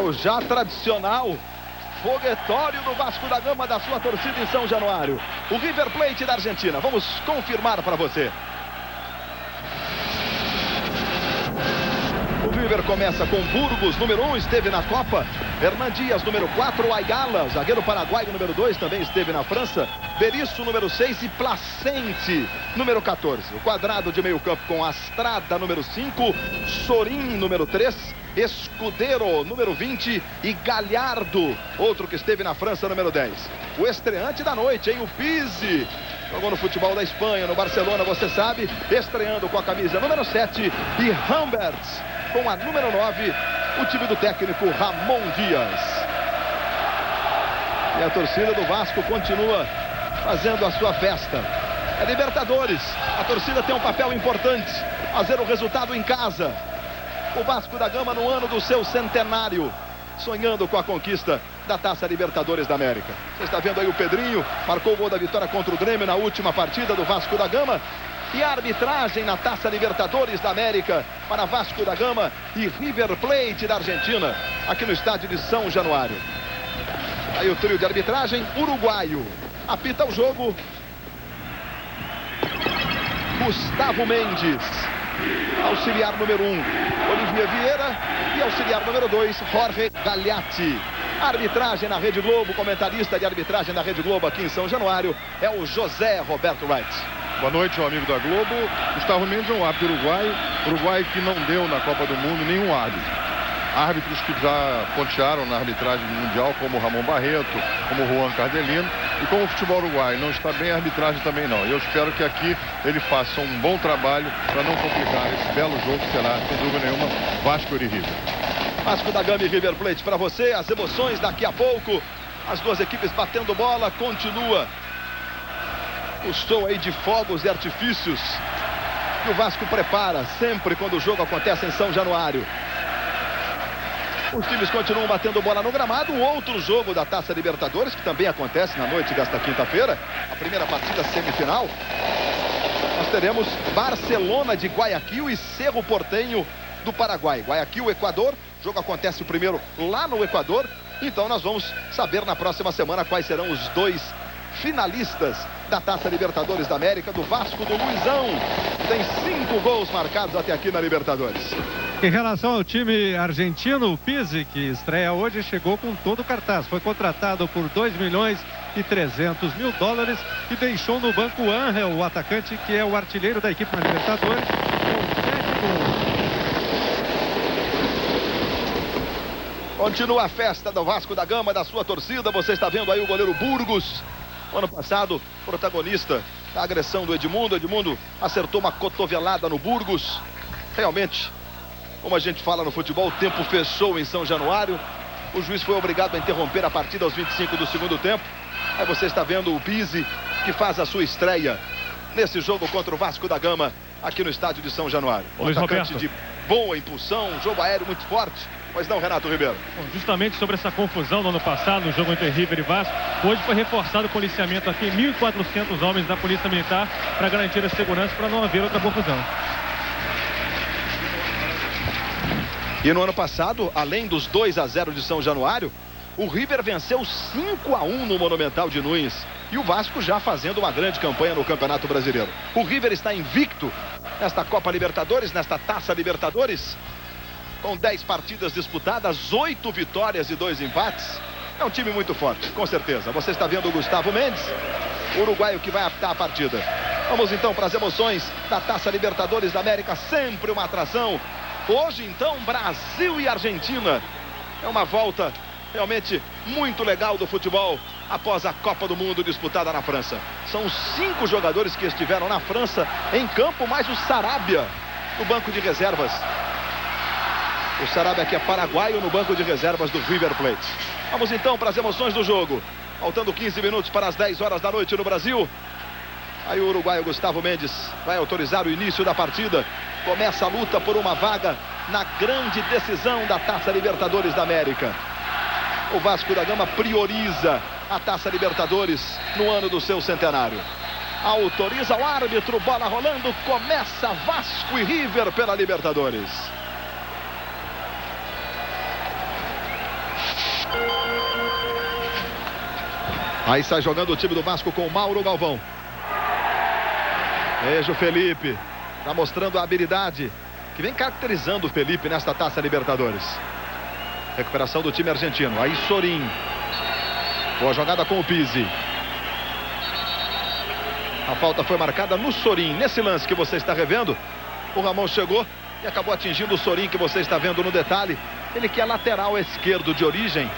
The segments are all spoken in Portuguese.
o já tradicional foguetório do Vasco da Gama, da sua torcida em São Januário. O River Plate da Argentina. Vamos confirmar para você. O River começa com Burgos, número 1, esteve na Copa. Hernan Dias, número 4. Ayala, zagueiro paraguaio, número 2, também esteve na França. Berizzo, número 6. E Placente, número 14. O quadrado de meio campo com Astrada, número 5. Sorin, número 3. Escudeiro, número 20. E Galhardo, outro que esteve na França, número 10. O estreante da noite, hein? O Pizzi. Jogou no futebol da Espanha, no Barcelona, você sabe. Estreando com a camisa número 7. E Humbert com a número 9. O time do técnico Ramon Dias. E a torcida do Vasco continua fazendo a sua festa. É Libertadores. A torcida tem um papel importante. Fazer o resultado em casa. O Vasco da Gama no ano do seu centenário, sonhando com a conquista da Taça Libertadores da América. Você está vendo aí o Pedrinho, marcou o gol da vitória contra o Grêmio na última partida do Vasco da Gama. E a arbitragem na Taça Libertadores da América para Vasco da Gama e River Plate da Argentina, aqui no estádio de São Januário. Aí o trio de arbitragem uruguaio. Apita o jogo Gustavo Mendes. Auxiliar número 1, Olivier Vieira. E auxiliar número 2, Jorge Gagliatti. Arbitragem na Rede Globo, comentarista de arbitragem da Rede Globo aqui em São Januário é o José Roberto Wright. Boa noite, meu amigo da Globo. Gustavo Mendes é um árbitro uruguaio que não deu na Copa do Mundo nenhum árbitro. Árbitros que já pontearam na arbitragem mundial, como Ramon Barreto, como Juan Cardelino. E como o futebol uruguaio não está bem, a arbitragem também não. E eu espero que aqui ele faça um bom trabalho para não complicar esse belo jogo que será, sem dúvida nenhuma, Vasco e River. Vasco da Gama e River Plate para você. As emoções daqui a pouco. As duas equipes batendo bola. Continua o show aí de fogos e artifícios que o Vasco prepara sempre quando o jogo acontece em São Januário. Os times continuam batendo bola no gramado. Um outro jogo da Taça Libertadores, que também acontece na noite desta quinta-feira. A primeira partida semifinal. Nós teremos Barcelona de Guayaquil e Cerro Porteño do Paraguai. Guayaquil, Equador. O jogo acontece o primeiro lá no Equador. Então nós vamos saber na próxima semana quais serão os dois finalistas da Taça Libertadores da América. Do Vasco, do Luizão. Tem 5 gols marcados até aqui na Libertadores. Em relação ao time argentino, o Pizzi, que estreia hoje, chegou com todo o cartaz. Foi contratado por 2.300.000 dólares e deixou no banco Ángel, o atacante que é o artilheiro da equipe na Libertadores, com 7 gols. Continua a festa do Vasco da Gama, da sua torcida. Você está vendo aí o goleiro Burgos, ano passado protagonista da agressão do Edmundo. Edmundo acertou uma cotovelada no Burgos. Realmente, como a gente fala no futebol, o tempo fechou em São Januário. O juiz foi obrigado a interromper a partida aos 25 do segundo tempo. Aí você está vendo o Pizzi, que faz a sua estreia nesse jogo contra o Vasco da Gama, aqui no estádio de São Januário. Um atacante de boa impulsão, um jogo aéreo muito forte. Pois não, Renato Ribeiro? Bom, justamente sobre essa confusão do ano passado, no jogo entre River e Vasco, hoje foi reforçado o policiamento aqui, 1.400 homens da Polícia Militar para garantir a segurança, para não haver outra confusão. E no ano passado, além dos 2-0 de São Januário, o River venceu 5-1 no Monumental de Nunes. E o Vasco já fazendo uma grande campanha no Campeonato Brasileiro. O River está invicto nesta Copa Libertadores, nesta Taça Libertadores, com 10 partidas disputadas, 8 vitórias e 2 empates. É um time muito forte, com certeza. Você está vendo o Gustavo Mendes, o uruguaio que vai apitar a partida. Vamos então para as emoções da Taça Libertadores da América, sempre uma atração. Hoje então, Brasil e Argentina. É uma volta realmente muito legal do futebol após a Copa do Mundo disputada na França. São 5 jogadores que estiveram na França em campo, mais o Sarabia no banco de reservas. O Sarabia que é paraguaio no banco de reservas do River Plate. Vamos então para as emoções do jogo. Faltando 15 minutos para as 10 horas da noite no Brasil. Aí o uruguaio Gustavo Mendes vai autorizar o início da partida. Começa a luta por uma vaga na grande decisão da Taça Libertadores da América. O Vasco da Gama prioriza a Taça Libertadores no ano do seu centenário. Autoriza o árbitro, bola rolando, começa Vasco e River pela Libertadores. Aí sai jogando o time do Vasco com o Mauro Galvão. Veja o Felipe. Está mostrando a habilidade que vem caracterizando o Felipe nesta Taça Libertadores. Recuperação do time argentino. Aí Sorin. Boa jogada com o Pizzi. A falta foi marcada no Sorin. Nesse lance que você está revendo, o Ramon chegou e acabou atingindo o Sorin, que você está vendo no detalhe. Ele que é lateral esquerdo de origem,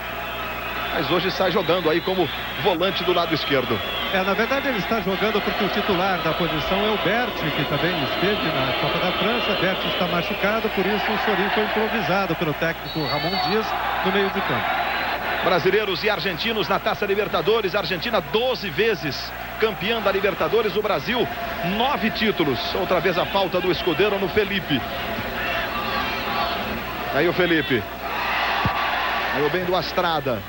mas hoje sai jogando aí como volante do lado esquerdo. Na verdade ele está jogando porque o titular da posição é o Berti, que também esteve na Copa da França. Berti está machucado, por isso o Sorin foi improvisado pelo técnico Ramon Dias no meio de campo. Brasileiros e argentinos na Taça Libertadores. Argentina 12 vezes campeã da Libertadores. O Brasil 9 títulos. Outra vez a falta do escudeiro no Felipe. Aí o Felipe. Aí o bem do Astrada.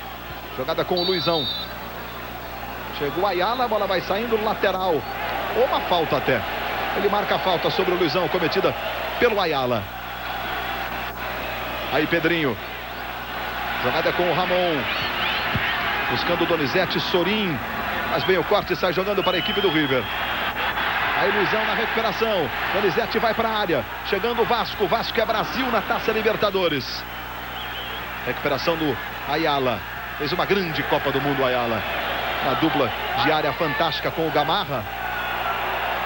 Jogada com o Luizão. Chegou a Ayala, a bola vai saindo no lateral. Ou uma falta até. Ele marca a falta sobre o Luizão, cometida pelo Ayala. Aí Pedrinho. Jogada com o Ramon. Buscando o Donizete, Sorin. Mas bem o corte, sai jogando para a equipe do River. Aí Luizão na recuperação. Donizete vai para a área. Chegando o Vasco. O Vasco é Brasil na Taça Libertadores. Recuperação do Ayala. Fez uma grande Copa do Mundo, Ayala. Uma dupla de área fantástica com o Gamarra,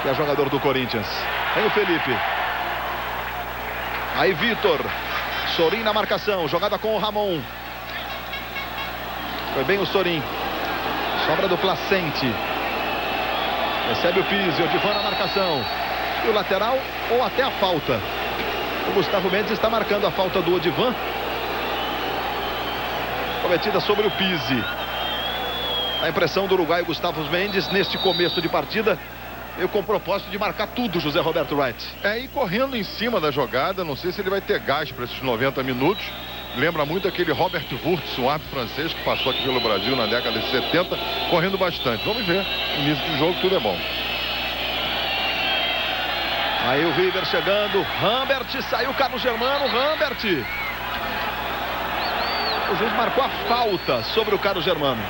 que é jogador do Corinthians. Tem o Felipe. Aí Vitor. Sorin na marcação. Jogada com o Ramon. Foi bem o Sorin. Sobra do Placente. Recebe o Pizzi. O Odivan na marcação. E o lateral ou até a falta. O Gustavo Mendes está marcando a falta do Odivan, cometida sobre o Pizzi. A impressão do uruguaio Gustavo Mendes neste começo de partida, eu com o propósito de marcar tudo, José Roberto Wright. E correndo em cima da jogada, não sei se ele vai ter gás para esses 90 minutos. Lembra muito aquele Robert Wurtz, um árbitro francês que passou aqui pelo Brasil na década de 70, correndo bastante. Vamos ver, início de jogo tudo é bom. Aí o River chegando, Rambert, saiu Carlos Germano, Rambert. O juiz marcou a falta sobre o Carlos Germano.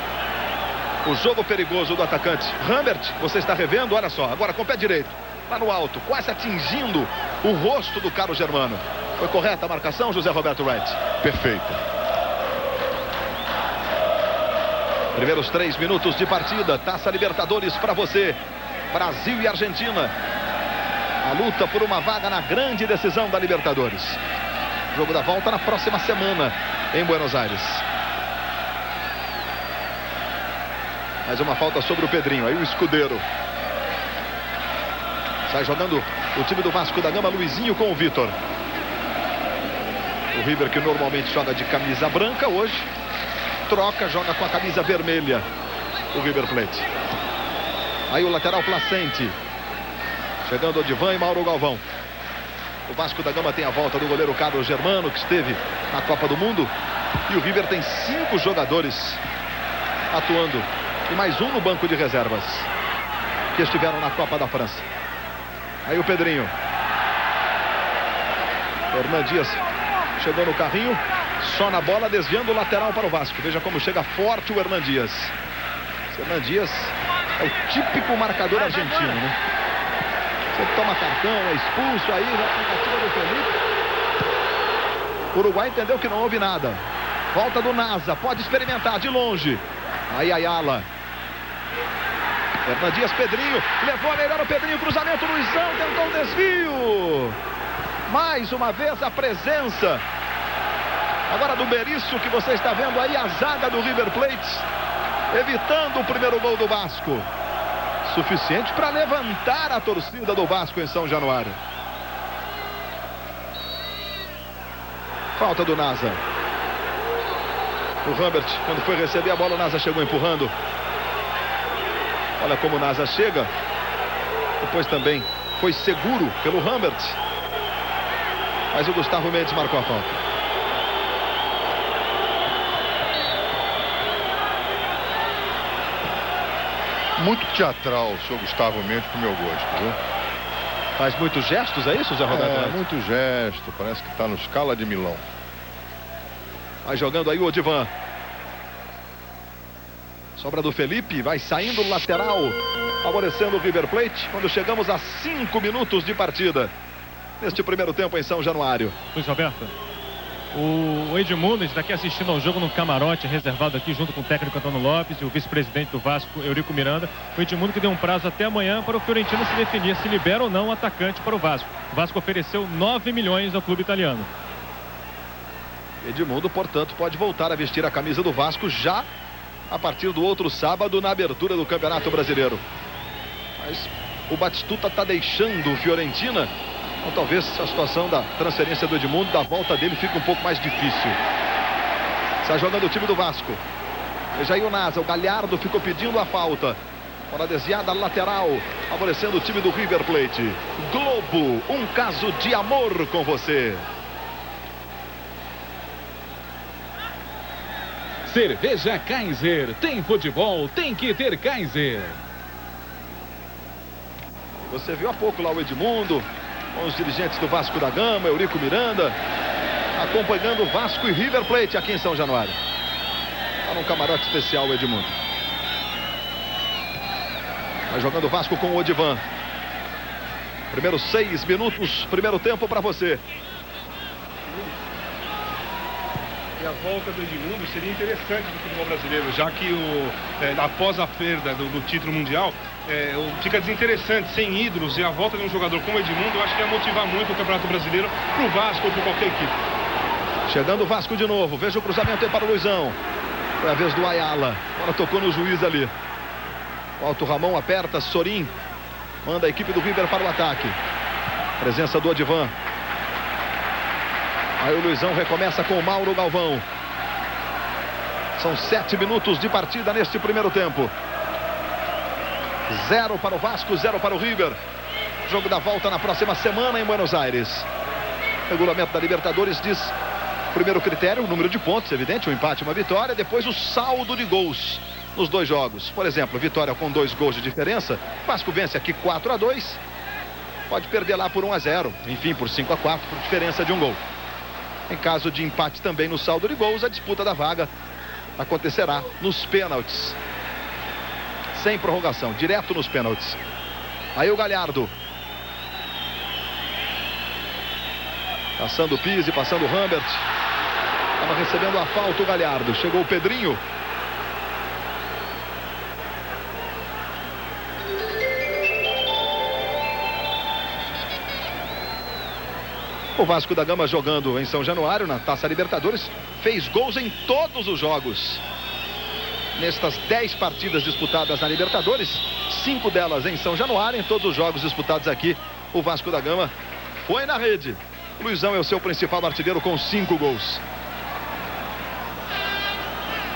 O jogo perigoso do atacante. Rambert, você está revendo, olha só, agora com o pé direito, lá no alto, quase atingindo o rosto do Carlos Germano. Foi correta a marcação, José Roberto Wright? Perfeita. Primeiros 3 minutos de partida, Taça Libertadores para você. Brasil e Argentina. A luta por uma vaga na grande decisão da Libertadores. Jogo da volta na próxima semana em Buenos Aires. Mais uma falta sobre o Pedrinho. Aí o escudeiro. Sai jogando o time do Vasco da Gama, Luizinho com o Vitor. O River, que normalmente joga de camisa branca, hoje troca, joga com a camisa vermelha. O River Plate. Aí o lateral Placente. Chegando Odivan e Mauro Galvão. O Vasco da Gama tem a volta do goleiro Carlos Germano, que esteve na Copa do Mundo. E o River tem 5 jogadores atuando. E mais um no banco de reservas, que estiveram na Copa da França. Aí o Pedrinho. Hernan Dias chegou no carrinho. Só na bola, desviando o lateral para o Vasco. Veja como chega forte o Hernan Dias. Esse Hernan Dias é o típico marcador argentino, né? Você toma cartão, é expulso, aí já tentativa do Felipe. O Uruguai entendeu que não houve nada. Volta do Nasa, pode experimentar de longe. Aí Ayala. Hernan Dias, Pedrinho. Levou a melhor o Pedrinho, cruzamento, Luizão tentou um desvio. Mais uma vez a presença agora do Berício, que você está vendo aí, a zaga do River Plate, evitando o primeiro gol do Vasco. Suficiente para levantar a torcida do Vasco em São Januário. Falta do Nasa. O Rambert, quando foi receber a bola, o Nasa chegou empurrando. Olha como o Nasa chega. Depois também foi seguro pelo Rambert. Mas o Gustavo Mendes marcou a falta. Muito teatral o seu Gustavo Mendes, pro meu gosto, viu? Faz muitos gestos, é isso, Zé Roberto? Muito gesto, parece que está no Scala de Milão. Vai jogando aí o Odivan. Sobra do Felipe, vai saindo o lateral, favorecendo o River Plate, quando chegamos a 5 minutos de partida, neste primeiro tempo em São Januário. Luiz Roberto, o Edmundo está aqui assistindo ao jogo no camarote, reservado aqui junto com o técnico Antônio Lopes e o vice-presidente do Vasco, Eurico Miranda. O Edmundo que deu um prazo até amanhã para o Fiorentina se definir se libera ou não o atacante para o Vasco. O Vasco ofereceu 9 milhões ao clube italiano. Edmundo, portanto, pode voltar a vestir a camisa do Vasco já a partir do outro sábado, na abertura do Campeonato Brasileiro. Mas o Batistuta está deixando o Fiorentina, então talvez a situação da transferência do Edmundo, da volta dele, fique um pouco mais difícil. Está jogando o time do Vasco. Veja aí o Nasa, o Galhardo ficou pedindo a falta. Bola desviada lateral, favorecendo o time do River Plate. Globo, um caso de amor com você. Cerveja Kaiser. Tem futebol, tem que ter Kaiser. Você viu há pouco lá o Edmundo, com os dirigentes do Vasco da Gama, Eurico Miranda, acompanhando o Vasco e River Plate aqui em São Januário. Está num camarote especial o Edmundo. Vai jogando o Vasco com o Odivan. Primeiros 6 minutos, primeiro tempo para você. A volta do Edmundo seria interessante no futebol brasileiro, já que após a perda do título mundial, fica desinteressante, sem ídolos, e a volta de um jogador como o Edmundo, eu acho que ia motivar muito o Campeonato Brasileiro para o Vasco ou para qualquer equipe. Chegando o Vasco de novo, veja o cruzamento aí para o Luizão. Foi a vez do Ayala, agora tocou no juiz ali. O Alto Ramon aperta, Sorin manda a equipe do River para o ataque. Presença do Odivan. Aí o Luizão recomeça com o Mauro Galvão. São 7 minutos de partida neste primeiro tempo. 0 para o Vasco, 0 para o River. Jogo da volta na próxima semana em Buenos Aires. O regulamento da Libertadores diz: primeiro critério, o número de pontos, evidente, um empate e uma vitória. Depois o saldo de gols nos dois jogos. Por exemplo, vitória com 2 gols de diferença. Vasco vence aqui 4-2. Pode perder lá por 1-0. Enfim, por 5-4, por diferença de um gol. Em caso de empate também no saldo de gols, a disputa da vaga acontecerá nos pênaltis. Sem prorrogação, direto nos pênaltis. Aí o Galhardo. Passando o Pizzi, passando o Rambert. Estava recebendo a falta o Galhardo. Chegou o Pedrinho. O Vasco da Gama jogando em São Januário, na Taça Libertadores, fez gols em todos os jogos. Nestas 10 partidas disputadas na Libertadores, 5 delas em São Januário, em todos os jogos disputados aqui, o Vasco da Gama foi na rede. O Luizão é o seu principal artilheiro com 5 gols.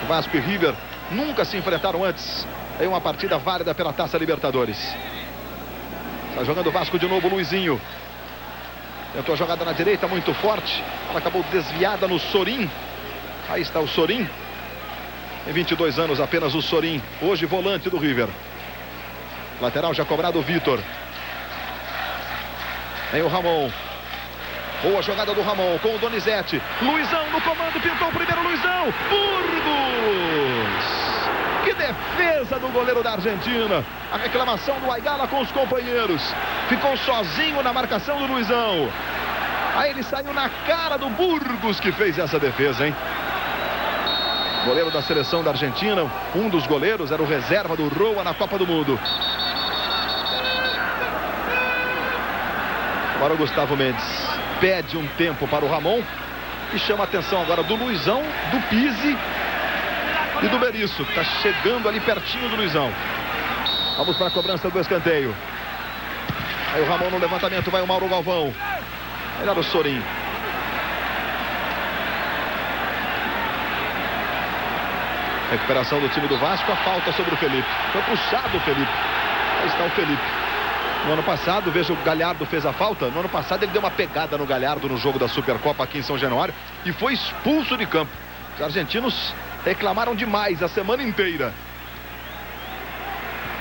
O Vasco e River nunca se enfrentaram antes em uma partida válida pela Taça Libertadores. Está jogando o Vasco de novo, Luizinho. Tentou a jogada na direita, muito forte. Ela acabou desviada no Sorin. Aí está o Sorin. Tem 22 anos apenas o Sorin. Hoje volante do River. Lateral já cobrado o Vitor. Tem o Ramon. Boa jogada do Ramon com o Donizete. Luizão no comando, pintou o primeiro Luizão. Burgos! Que defesa do goleiro da Argentina. A reclamação do Ayala com os companheiros. Ficou sozinho na marcação do Luizão. Aí ele saiu na cara do Burgos, que fez essa defesa, hein? Goleiro da seleção da Argentina. Um dos goleiros era o reserva do Roa na Copa do Mundo. Agora o Gustavo Mendes pede um tempo para o Ramon. E chama a atenção agora do Luizão, do Pizzi e do Berizzo. Está chegando ali pertinho do Luizão. Vamos para a cobrança do escanteio. Aí o Ramon no levantamento, vai o Mauro Galvão. Melhor o Sorin. Recuperação do time do Vasco, a falta sobre o Felipe. Foi puxado o Felipe. Aí está o Felipe. No ano passado, veja, o Galhardo fez a falta. No ano passado ele deu uma pegada no Galhardo no jogo da Supercopa aqui em São Januário e foi expulso de campo. Os argentinos reclamaram demais a semana inteira.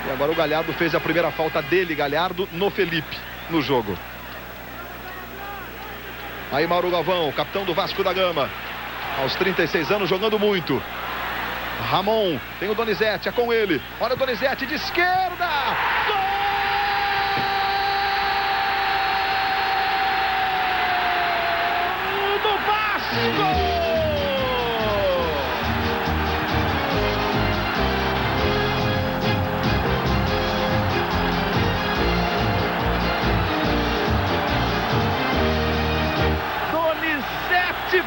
E agora o Galhardo fez a primeira falta dele, Galhardo, no Felipe, no jogo. Aí Mauro Galvão, capitão do Vasco da Gama. Aos 36 anos, jogando muito. Ramon, tem o Donizete, é com ele. Olha o Donizete de esquerda. Gol do Vasco!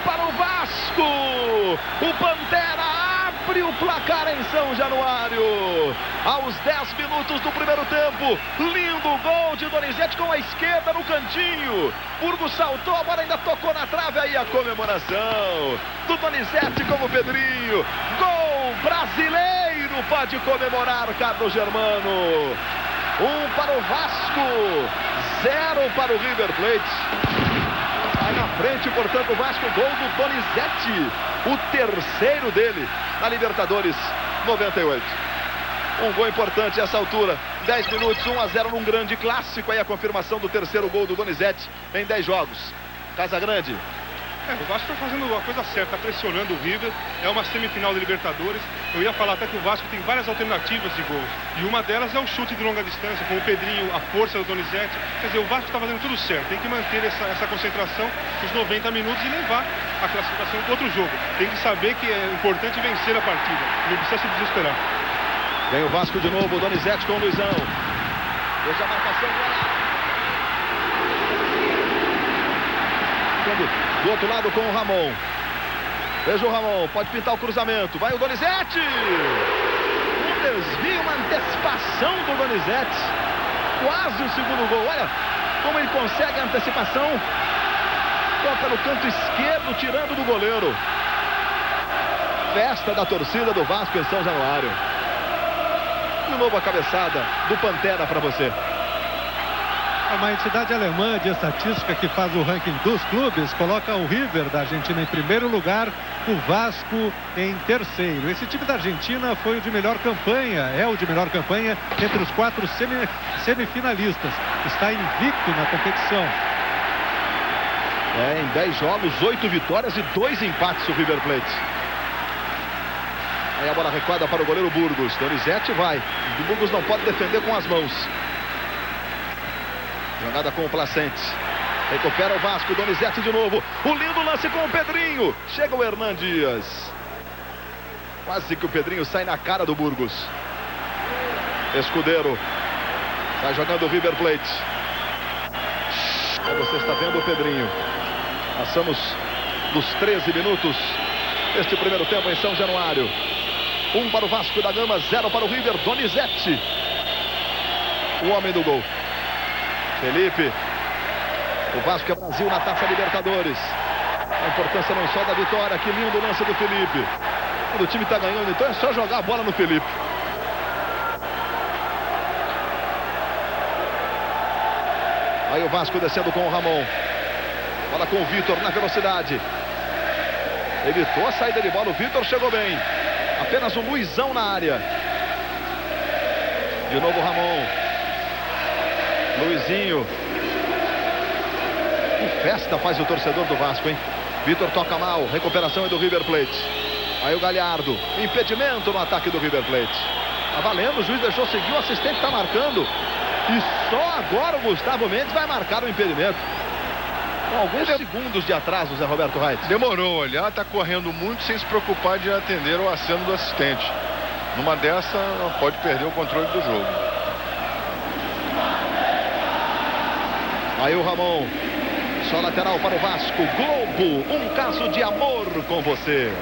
Para o Vasco, o Pantera abre o placar em São Januário, aos 10 minutos do primeiro tempo. Lindo gol de Donizete com a esquerda no cantinho. Burgos saltou, a bola ainda tocou na trave, aí a comemoração do Donizete com o Pedrinho. Gol brasileiro, pode comemorar Carlos Germano. 1 para o Vasco, 0 para o River Plate. Vai na frente, portanto, o Vasco, gol do Donizete, o terceiro dele na Libertadores 98. Um gol importante a essa altura, 10 minutos, 1-0 num grande clássico. Aí a confirmação do terceiro gol do Donizete em 10 jogos. Casagrande. O Vasco está fazendo a coisa certa, está pressionando o River. É uma semifinal de Libertadores. Eu ia falar até que o Vasco tem várias alternativas de gols. E uma delas é o chute de longa distância, com o Pedrinho, a força do Donizete. Quer dizer, o Vasco está fazendo tudo certo. Tem que manter essa concentração os 90 minutos e levar a classificação para outro jogo. Tem que saber que é importante vencer a partida. Não precisa se desesperar. Vem o Vasco de novo, o Donizete com o Luizão. Veja a marcação do do outro lado com o Ramon. Veja o Ramon, pode pintar o cruzamento. Vai o Donizete. Um desvio, uma antecipação do Donizete. Quase o segundo gol. Olha como ele consegue a antecipação. Toca no canto esquerdo, tirando do goleiro. Festa da torcida do Vasco em São Januário. De novo a cabeçada do Pantera para você. Uma entidade alemã de estatística que faz o ranking dos clubes coloca o River da Argentina em primeiro lugar, o Vasco em terceiro. Esse time da Argentina foi o de melhor campanha, é o de melhor campanha entre os 4 semifinalistas. Está invicto na competição. Em 10 jogos, 8 vitórias e 2 empates o River Plate. Aí a bola recuada para o goleiro Burgos. Donizete vai. O Burgos não pode defender com as mãos. Jogada com o Placente. Recupera o Vasco, Donizete de novo. O lindo lance com o Pedrinho. Chega o Hernan Dias. Quase que o Pedrinho sai na cara do Burgos. Escudeiro. Vai jogando o River Plate. Aí você está vendo o Pedrinho. Passamos dos 13 minutos deste primeiro tempo em São Januário. 1 para o Vasco da Gama, 0 para o River. Donizete, o homem do gol. Felipe, o Vasco é Brasil na Taça Libertadores. A importância não só da vitória, que lindo lance do Felipe. Quando o time está ganhando, então é só jogar a bola no Felipe. Aí o Vasco descendo com o Ramon. Bola com o Vitor na velocidade. Evitou a saída de bola, o Vitor chegou bem. Apenas o Luizão na área. De novo o Ramon. Luizinho. Que festa faz o torcedor do Vasco, hein? Vitor toca mal, recuperação é do River Plate. Aí o Galhardo, impedimento no ataque do River Plate. Tá valendo, o juiz deixou seguir, o assistente tá marcando. E só agora o Gustavo Mendes vai marcar o impedimento. Com alguns segundos de atraso, Zé Roberto Reit. Demorou a olhar, tá correndo muito sem se preocupar de atender o aceno do assistente. Numa dessa, pode perder o controle do jogo. Aí o Ramon. Só lateral para o Vasco. Globo, um caso de amor com você.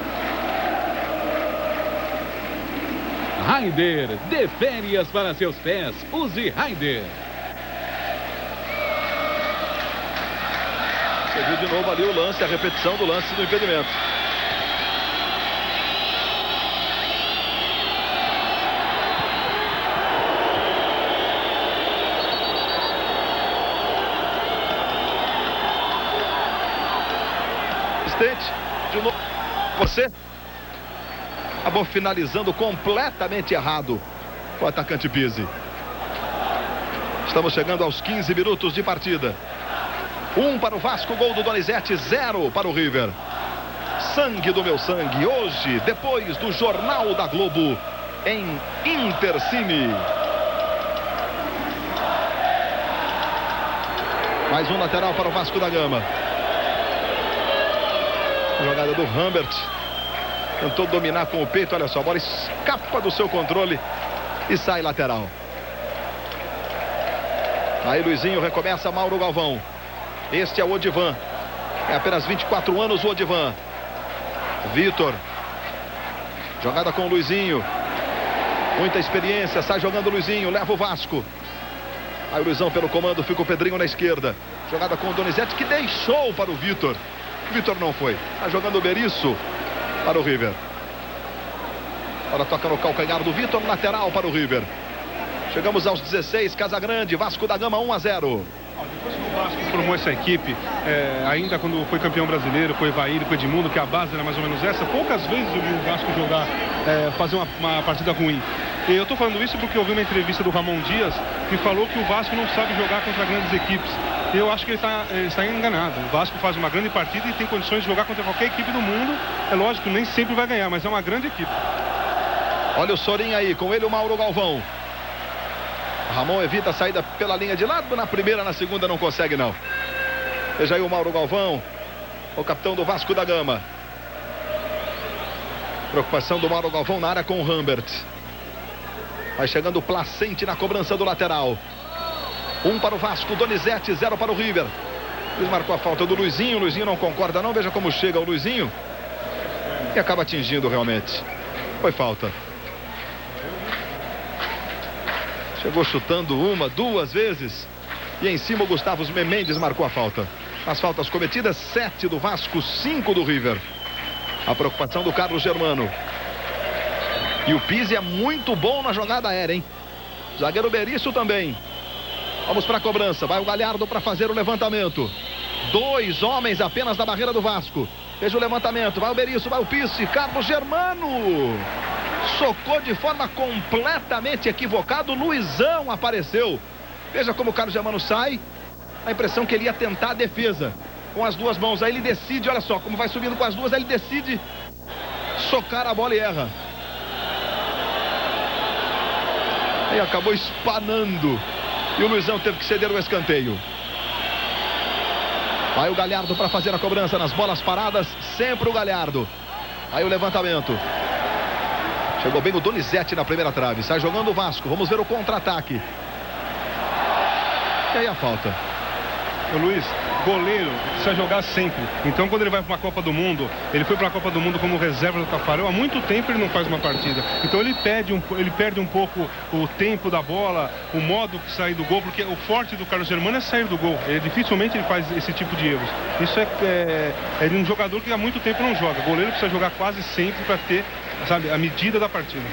Raider, dê férias para seus pés. Use Raider. Você viu de novo ali o lance, a repetição do lance do impedimento. De novo, você acabou finalizando completamente errado com o atacante Pizzi. Estamos chegando aos 15 minutos de partida. 1 para o Vasco, gol do Donizete, 0 para o River. Sangue do Meu Sangue, hoje, depois do Jornal da Globo, em Intercine. Mais um lateral para o Vasco da Gama. Jogada do Humbert. Tentou dominar com o peito, olha só, a bola escapa do seu controle e sai lateral. Aí Luizinho recomeça, Mauro Galvão. Este é o Odivan. É apenas 24 anos o Odivan. Vitor. Jogada com o Luizinho. Muita experiência, sai jogando o Luizinho, leva o Vasco. Aí o Luizão pelo comando, fica o Pedrinho na esquerda. Jogada com o Donizete, que deixou para o Vitor. Vitor não foi. Está jogando o Berizzo para o River. Agora toca no calcanhar do Vitor, lateral para o River. Chegamos aos 16, Casagrande, Vasco da Gama 1-0. Depois que o Vasco formou essa equipe, ainda quando foi campeão brasileiro, com o Evair, com o Edmundo, que a base era mais ou menos essa, poucas vezes eu vi o Vasco jogar, fazer uma partida ruim. E eu estou falando isso porque eu vi uma entrevista do Ramon Dias, que falou que o Vasco não sabe jogar contra grandes equipes. Eu acho que ele está enganado. O Vasco faz uma grande partida e tem condições de jogar contra qualquer equipe do mundo. É lógico, nem sempre vai ganhar, mas é uma grande equipe. Olha o Sorin aí, com ele o Mauro Galvão. Ramon evita a saída pela linha de lado, na primeira, na segunda não consegue não. Veja aí o Mauro Galvão, o capitão do Vasco da Gama. Preocupação do Mauro Galvão na área com o Humbert. Vai chegando o Placente na cobrança do lateral. 1 para o Vasco, Donizete, 0 para o River. Luiz marcou a falta do Luizinho, o Luizinho não concorda não, veja como chega o Luizinho. E acaba atingindo realmente. Foi falta. Chegou chutando 1, 2 vezes. E em cima o Gustavo Mendes marcou a falta. As faltas cometidas, 7 do Vasco, 5 do River. A preocupação do Carlos Germano. E o Pizzi é muito bom na jogada aérea, hein? Zagueiro Berizzo também. Vamos para a cobrança. Vai o Galhardo para fazer o levantamento. 2 homens apenas da barreira do Vasco. Veja o levantamento. Vai o Berizzo, vai o Pizzi. Carlos Germano. Socou de forma completamente equivocada. O Luizão apareceu. Veja como o Carlos Germano sai. A impressão que ele ia tentar a defesa com as 2 mãos. Aí ele decide, olha só, como vai subindo com as 2, aí ele decide socar a bola e erra. Aí acabou espanando. E o Luizão teve que ceder o escanteio. Vai o Galhardo para fazer a cobrança nas bolas paradas. Sempre o Galhardo. Aí o levantamento. Chegou bem o Donizete na primeira trave. Sai jogando o Vasco. Vamos ver o contra-ataque. E aí a falta. O Luiz, goleiro precisa jogar sempre. Então quando ele vai para uma Copa do Mundo, ele foi para a Copa do Mundo como reserva do Tafarel, há muito tempo ele não faz uma partida. Então ele perde um pouco o tempo da bola, o modo que sair do gol, porque o forte do Carlos Germano é sair do gol. Dificilmente ele faz esse tipo de erros. Isso é um jogador que há muito tempo não joga. O goleiro precisa jogar quase sempre para ter, sabe, a medida da partida.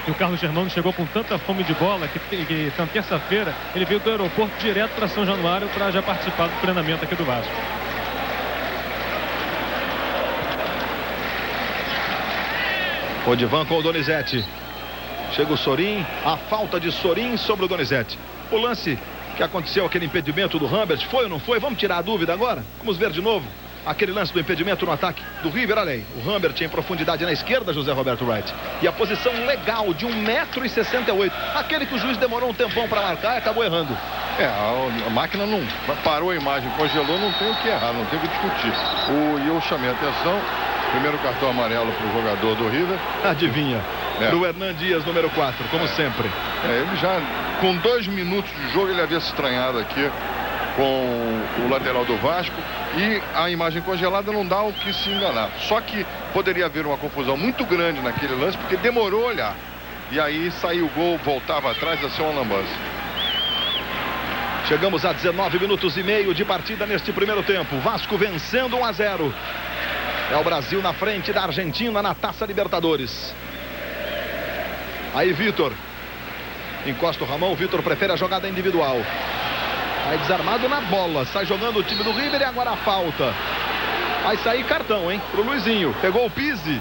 E o Carlos Germano chegou com tanta fome de bola que na terça-feira ele veio do aeroporto direto para São Januário para já participar do treinamento aqui do Vasco. Odivan com o Donizete. Chega o Sorin. A falta de Sorin sobre o Donizete. O lance que aconteceu, aquele impedimento do Humbert, foi ou não foi? Vamos tirar a dúvida agora? Vamos ver de novo. Aquele lance do impedimento no ataque do River, olha aí. O Humbert em profundidade na esquerda, José Roberto Wright. E a posição legal de 1,68 m. Aquele que o juiz demorou um tempão para marcar e acabou errando. A máquina não parou a imagem, congelou, não tem o que errar, não tem o que discutir. E eu chamei a atenção, primeiro cartão amarelo para o jogador do River. Adivinha, do Hernan Dias, número 4, como sempre. Ele já, com 2 minutos de jogo, ele havia se estranhado aqui com o lateral do Vasco. E a imagem congelada não dá o que se enganar. Só que poderia haver uma confusão muito grande naquele lance, porque demorou a olhar. E aí saiu o gol, voltava atrás, ia ser uma lambança. Chegamos a 19 minutos e meio de partida neste primeiro tempo. Vasco vencendo 1-0. É o Brasil na frente da Argentina na Taça Libertadores. Aí Vitor. Encosta o Ramon, o Vitor prefere a jogada individual. Aí desarmado na bola, sai jogando o time do River e agora a falta. Vai sair cartão, hein, pro Luizinho. Pegou o Pizzi.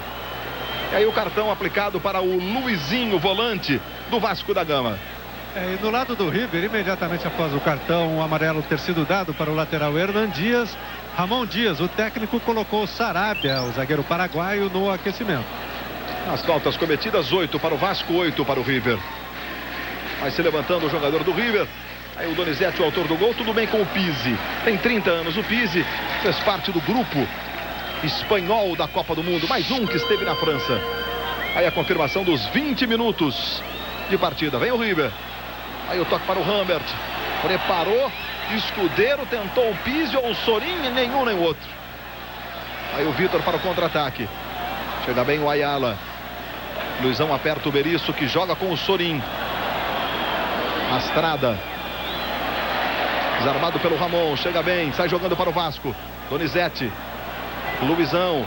E aí o cartão aplicado para o Luizinho, volante do Vasco da Gama. E no lado do River, imediatamente após o cartão amarelo ter sido dado para o lateral Hernan Dias, Ramon Dias, o técnico, colocou o Sarabia, o zagueiro paraguaio, no aquecimento. As faltas cometidas, 8 para o Vasco, 8 para o River. Vai se levantando o jogador do River. Aí o Donizete, o autor do gol. Tudo bem com o Pizzi. Tem 30 anos o Pizzi. Fez parte do grupo espanhol da Copa do Mundo. Mais um que esteve na França. Aí a confirmação dos 20 minutos de partida. Vem o River. Aí o toque para o Rambert. Preparou. Escudeiro tentou o Pizzi ou o Sorin. Nenhum nem o outro. Aí o Vitor para o contra-ataque. Chega bem o Ayala. Luizão aperta o Berizzo, que joga com o Sorin. Astrada. Desarmado pelo Ramon. Chega bem. Sai jogando para o Vasco. Donizete. Luizão.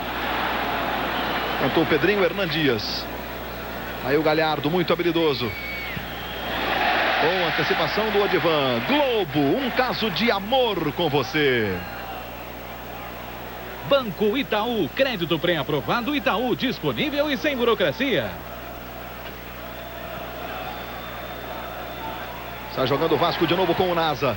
Tentou o Pedrinho. Hernan Dias. Aí o Galhardo, muito habilidoso. Com antecipação do Odivan. Globo, um caso de amor com você. Banco Itaú, crédito pré-aprovado Itaú, disponível e sem burocracia. Está jogando o Vasco de novo com o Nasa.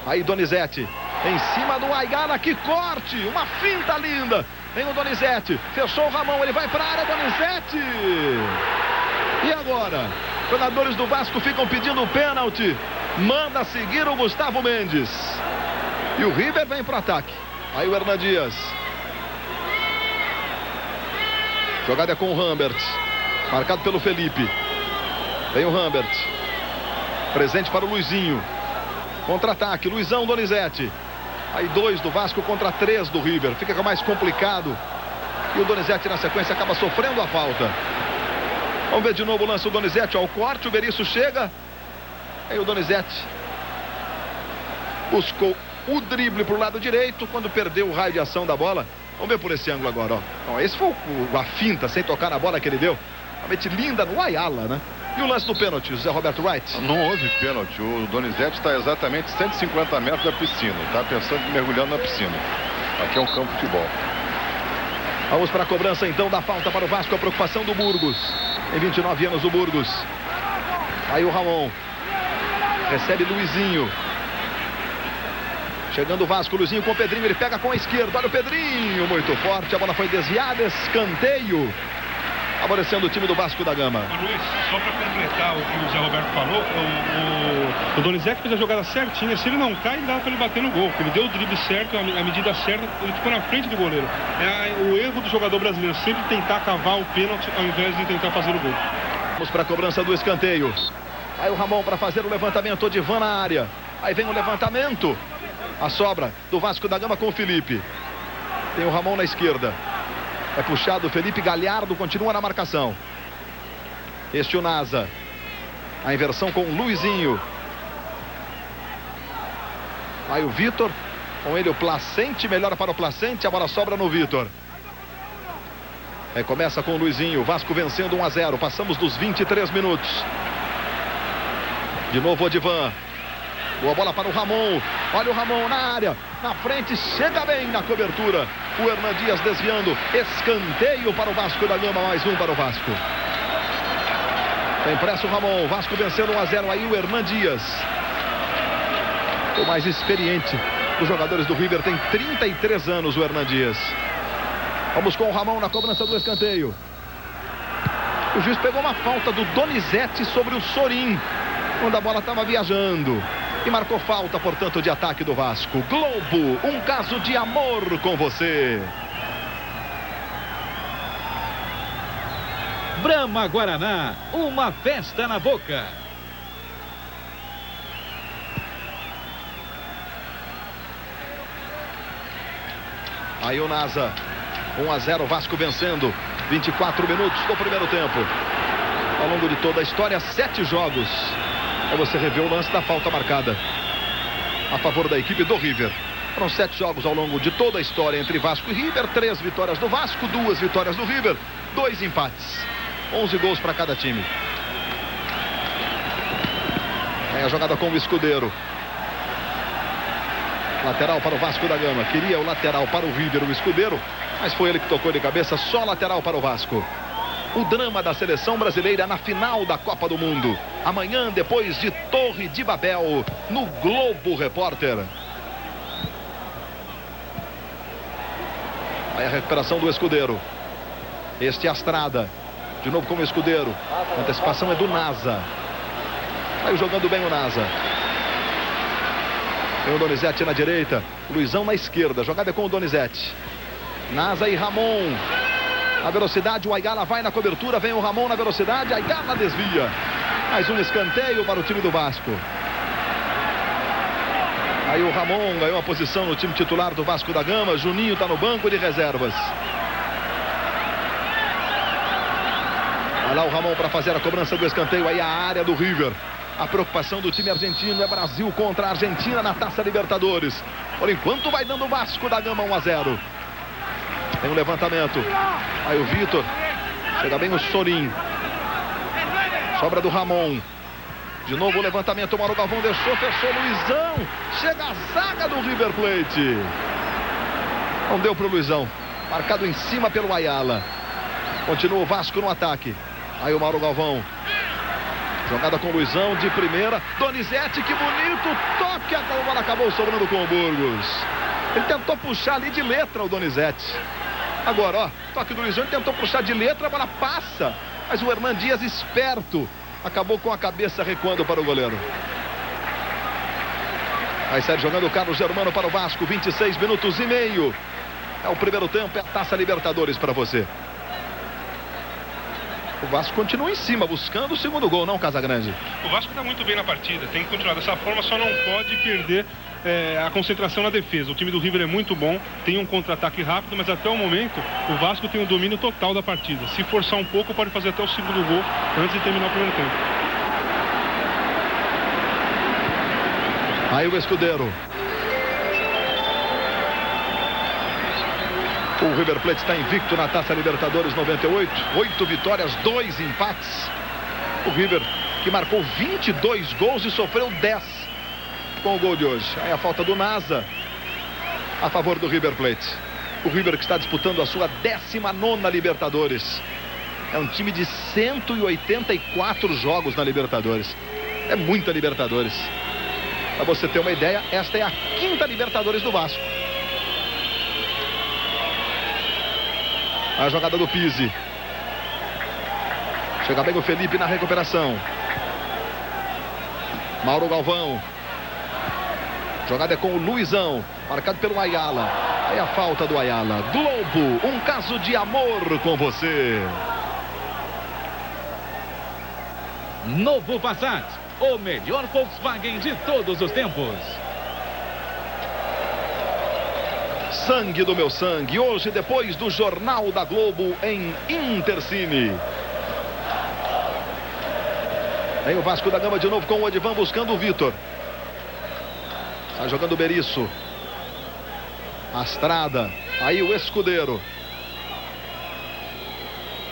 Aí Donizete, em cima do Ayala, que corte, uma finta linda. Vem o Donizete, fechou o Ramon, ele vai para a área, Donizete. E agora? Jogadores do Vasco ficam pedindo o pênalti. Manda seguir o Gustavo Mendes. E o River vem para o ataque. Aí o Hernan Dias. Jogada é com o Rambert. Marcado pelo Felipe. Vem o Rambert. Presente para o Luizinho. Contra-ataque. Luizão, Donizete. Aí 2 do Vasco contra 3 do River. Fica mais complicado. E o Donizete na sequência acaba sofrendo a falta. Vamos ver de novo o lance do Donizete ao corte. O Berizzo chega. Aí o Donizete buscou o drible para o lado direito. Quando perdeu o raio de ação da bola. Vamos ver por esse ângulo agora, ó. Então, esse foi a finta, sem tocar na bola que ele deu. Realmente linda no Ayala, né? E o lance do pênalti, José Roberto Wright? Não houve pênalti. O Donizete está exatamente 150 metros da piscina. Está pensando em mergulhando na piscina. Aqui é um campo de futebol. Vamos para a cobrança então da falta para o Vasco. A preocupação do Burgos. Tem 29 anos o Burgos. Aí o Ramon. Recebe Luizinho. Chegando o Vasco, Luizinho com o Pedrinho, ele pega com a esquerda, olha o Pedrinho, muito forte, a bola foi desviada, escanteio, favorecendo o time do Vasco da Gama. Luiz, só para completar o que o Zé Roberto falou, o Donizete fez a jogada certinha, se ele não cai, dá para ele bater no gol, ele deu o drible certo, a medida certa, ele ficou na frente do goleiro. É o erro do jogador brasileiro, sempre tentar cavar o pênalti ao invés de tentar fazer o gol. Vamos para a cobrança do escanteio. Aí o Ramon para fazer o levantamento, de Van na área, aí vem o levantamento. A sobra do Vasco da Gama com o Felipe. Tem o Ramon na esquerda. É puxado o Felipe. Galhardo continua na marcação. Este o Nasa. A inversão com o Luizinho. Aí o Vitor. Com ele o Placente. Melhora para o Placente. A bola sobra no Vitor. Aí começa com o Luizinho. Vasco vencendo 1-0. Passamos dos 23 minutos. De novo o Odivan. Boa bola para o Ramon. Olha o Ramon na área. Na frente, chega bem na cobertura. O Hernan Dias desviando. Escanteio para o Vasco da Gama. Mais um para o Vasco. Tem pressa o Ramon. Vasco vencendo 1-0. Aí o Hernan Dias. O mais experiente dos jogadores do River. Tem 33 anos o Hernan Dias. Vamos com o Ramon na cobrança do escanteio. O juiz pegou uma falta do Donizete sobre o Sorin. Quando a bola estava viajando. E marcou falta, portanto, de ataque do Vasco. Globo, um caso de amor com você. Brahma Guaraná, uma festa na boca. Aí o Nasa. 1-0, Vasco vencendo. 24 minutos do primeiro tempo. Ao longo de toda a história, 7 jogos. Aí você revê o lance da falta marcada a favor da equipe do River. Foram 7 jogos ao longo de toda a história entre Vasco e River. 3 vitórias do Vasco, 2 vitórias do River, 2 empates. 11 gols para cada time. Aí a jogada com o Escudeiro. Lateral para o Vasco da Gama. Queria o lateral para o River, o Escudeiro, mas foi ele que tocou de cabeça. Só lateral para o Vasco. O drama da seleção brasileira na final da Copa do Mundo. Amanhã, depois de Torre de Babel, no Globo Repórter. Aí a recuperação do Escudeiro. Este é Astrada. De novo com o Escudeiro. A antecipação é do Nasa. Saiu jogando bem o Nasa. Tem o Donizete na direita. Luizão na esquerda. Jogada é com o Donizete. Nasa e Ramon. A velocidade, o Aigala vai na cobertura. Vem o Ramon na velocidade. Aigala desvia. Mais um escanteio para o time do Vasco. Aí o Ramon ganhou a posição no time titular do Vasco da Gama. Juninho está no banco de reservas. Olha lá o Ramon para fazer a cobrança do escanteio. Aí a área do River. A preocupação do time argentino é Brasil contra a Argentina na Taça Libertadores. Por enquanto vai dando o Vasco da Gama 1-0. Tem um levantamento. Aí o Vitor. Chega bem o Sorin. Sobra do Ramon. De novo o levantamento. O Mauro Galvão deixou, fechou Luizão. Chega a zaga do River Plate. Não deu para o Luizão. Marcado em cima pelo Ayala. Continua o Vasco no ataque. Aí o Mauro Galvão. Jogada com o Luizão de primeira. Donizete, que bonito toque. A bola acabou sobrando com o Burgos. Ele tentou puxar ali de letra o Donizete. Agora, ó, toque do Luizão. Ele tentou puxar de letra, a bola passa. Mas o Hernan Dias, esperto, acabou com a cabeça recuando para o goleiro. Aí sai jogando o Carlos Germano para o Vasco. 26 minutos e meio. É o primeiro tempo, é a Taça Libertadores para você. O Vasco continua em cima, buscando o segundo gol, não, Casagrande? O Vasco está muito bem na partida, tem que continuar dessa forma, só não pode perder a concentração na defesa. O time do River é muito bom, tem um contra-ataque rápido, mas até o momento o Vasco tem o domínio total da partida. Se forçar um pouco, pode fazer até o segundo gol antes de terminar o primeiro tempo. Aí o Escudeiro. O River Plate está invicto na Taça Libertadores 98. 8 vitórias, 2 empates. O River que marcou 22 gols e sofreu 10 com o gol de hoje. Aí a falta do Nasa a favor do River Plate. O River que está disputando a sua 19ª Libertadores. É um time de 184 jogos na Libertadores. É muita Libertadores. Para você ter uma ideia, esta é a 5ª Libertadores do Vasco. A jogada do Pizzi. Chega bem o Felipe na recuperação. Mauro Galvão. Jogada é com o Luizão. Marcado pelo Ayala. Aí a falta do Ayala. Globo, um caso de amor com você. Novo Passat, o melhor Volkswagen de todos os tempos. Sangue do meu sangue, hoje depois do Jornal da Globo em Intercine. Aí o Vasco da Gama de novo com o Edivan buscando o Vitor. Está jogando o Berizzo. Astrada. Aí o Escudeiro.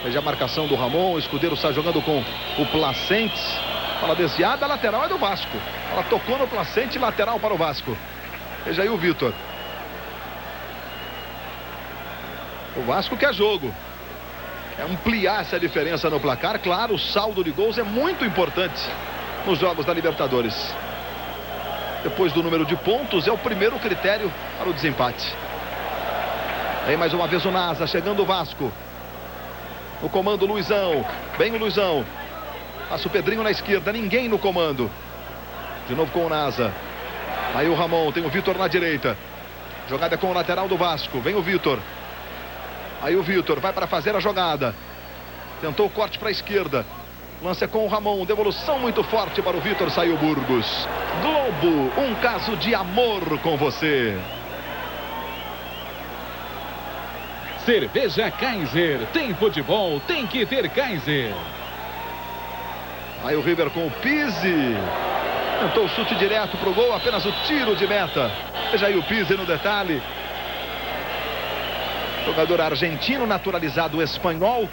Veja a marcação do Ramon. O Escudeiro está jogando com o Placentes. Bola desviada, a lateral é do Vasco. Ela tocou no Placente, lateral para o Vasco. Veja aí o Vitor. O Vasco quer jogo. Quer ampliar essa diferença no placar. Claro, o saldo de gols é muito importante nos jogos da Libertadores. Depois do número de pontos, é o primeiro critério para o desempate. Aí mais uma vez o Nasa, chegando o Vasco. No comando, Luizão. Bem o Luizão. Passa o Pedrinho na esquerda, ninguém no comando. De novo com o Nasa. Aí o Ramon, tem o Vitor na direita. Jogada com o lateral do Vasco. Vem o Vitor. Aí o Vitor vai para fazer a jogada. Tentou o corte para a esquerda. Lance é com o Ramon. Devolução muito forte para o Vitor. Saiu Burgos. Globo, um caso de amor com você. Cerveja Kaiser. Tem futebol, tem que ter Kaiser. Aí o River com o Pizzi. Tentou o chute direto para o gol. Apenas o tiro de meta. Veja aí o Pizzi no detalhe. Jogador argentino, naturalizado espanhol.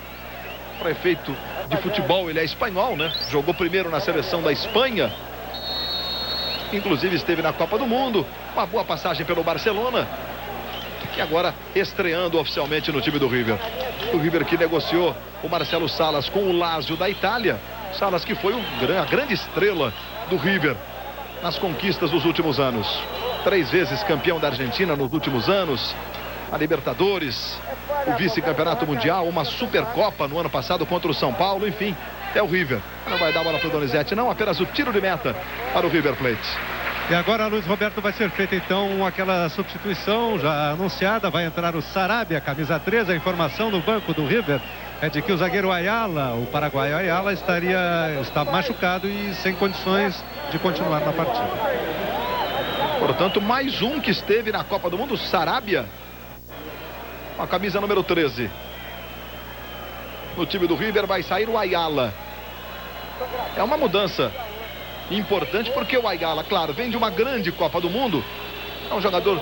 Para efeito de futebol, ele é espanhol, né? Jogou primeiro na seleção da Espanha. Inclusive esteve na Copa do Mundo. Uma boa passagem pelo Barcelona. E agora estreando oficialmente no time do River. O River que negociou o Marcelo Salas com o Lazio da Itália. Salas, que foi a grande estrela do River nas conquistas dos últimos anos. 3 vezes campeão da Argentina nos últimos anos, a Libertadores, o vice-campeonato mundial, uma Supercopa no ano passado contra o São Paulo, enfim, é o River. Não vai dar bola para o Donizete, não, apenas o tiro de meta para o River Plate. E agora, Luiz Roberto, vai ser feita então aquela substituição já anunciada. Vai entrar o Sarabia, camisa 13. A informação no banco do River é de que o zagueiro Ayala, o paraguaio Ayala, está machucado e sem condições de continuar na partida. Portanto, mais um que esteve na Copa do Mundo, Sarabia, com a camisa número 13. No time do River vai sair o Ayala. É uma mudança importante porque o Ayala, claro, vem de uma grande Copa do Mundo. É um jogador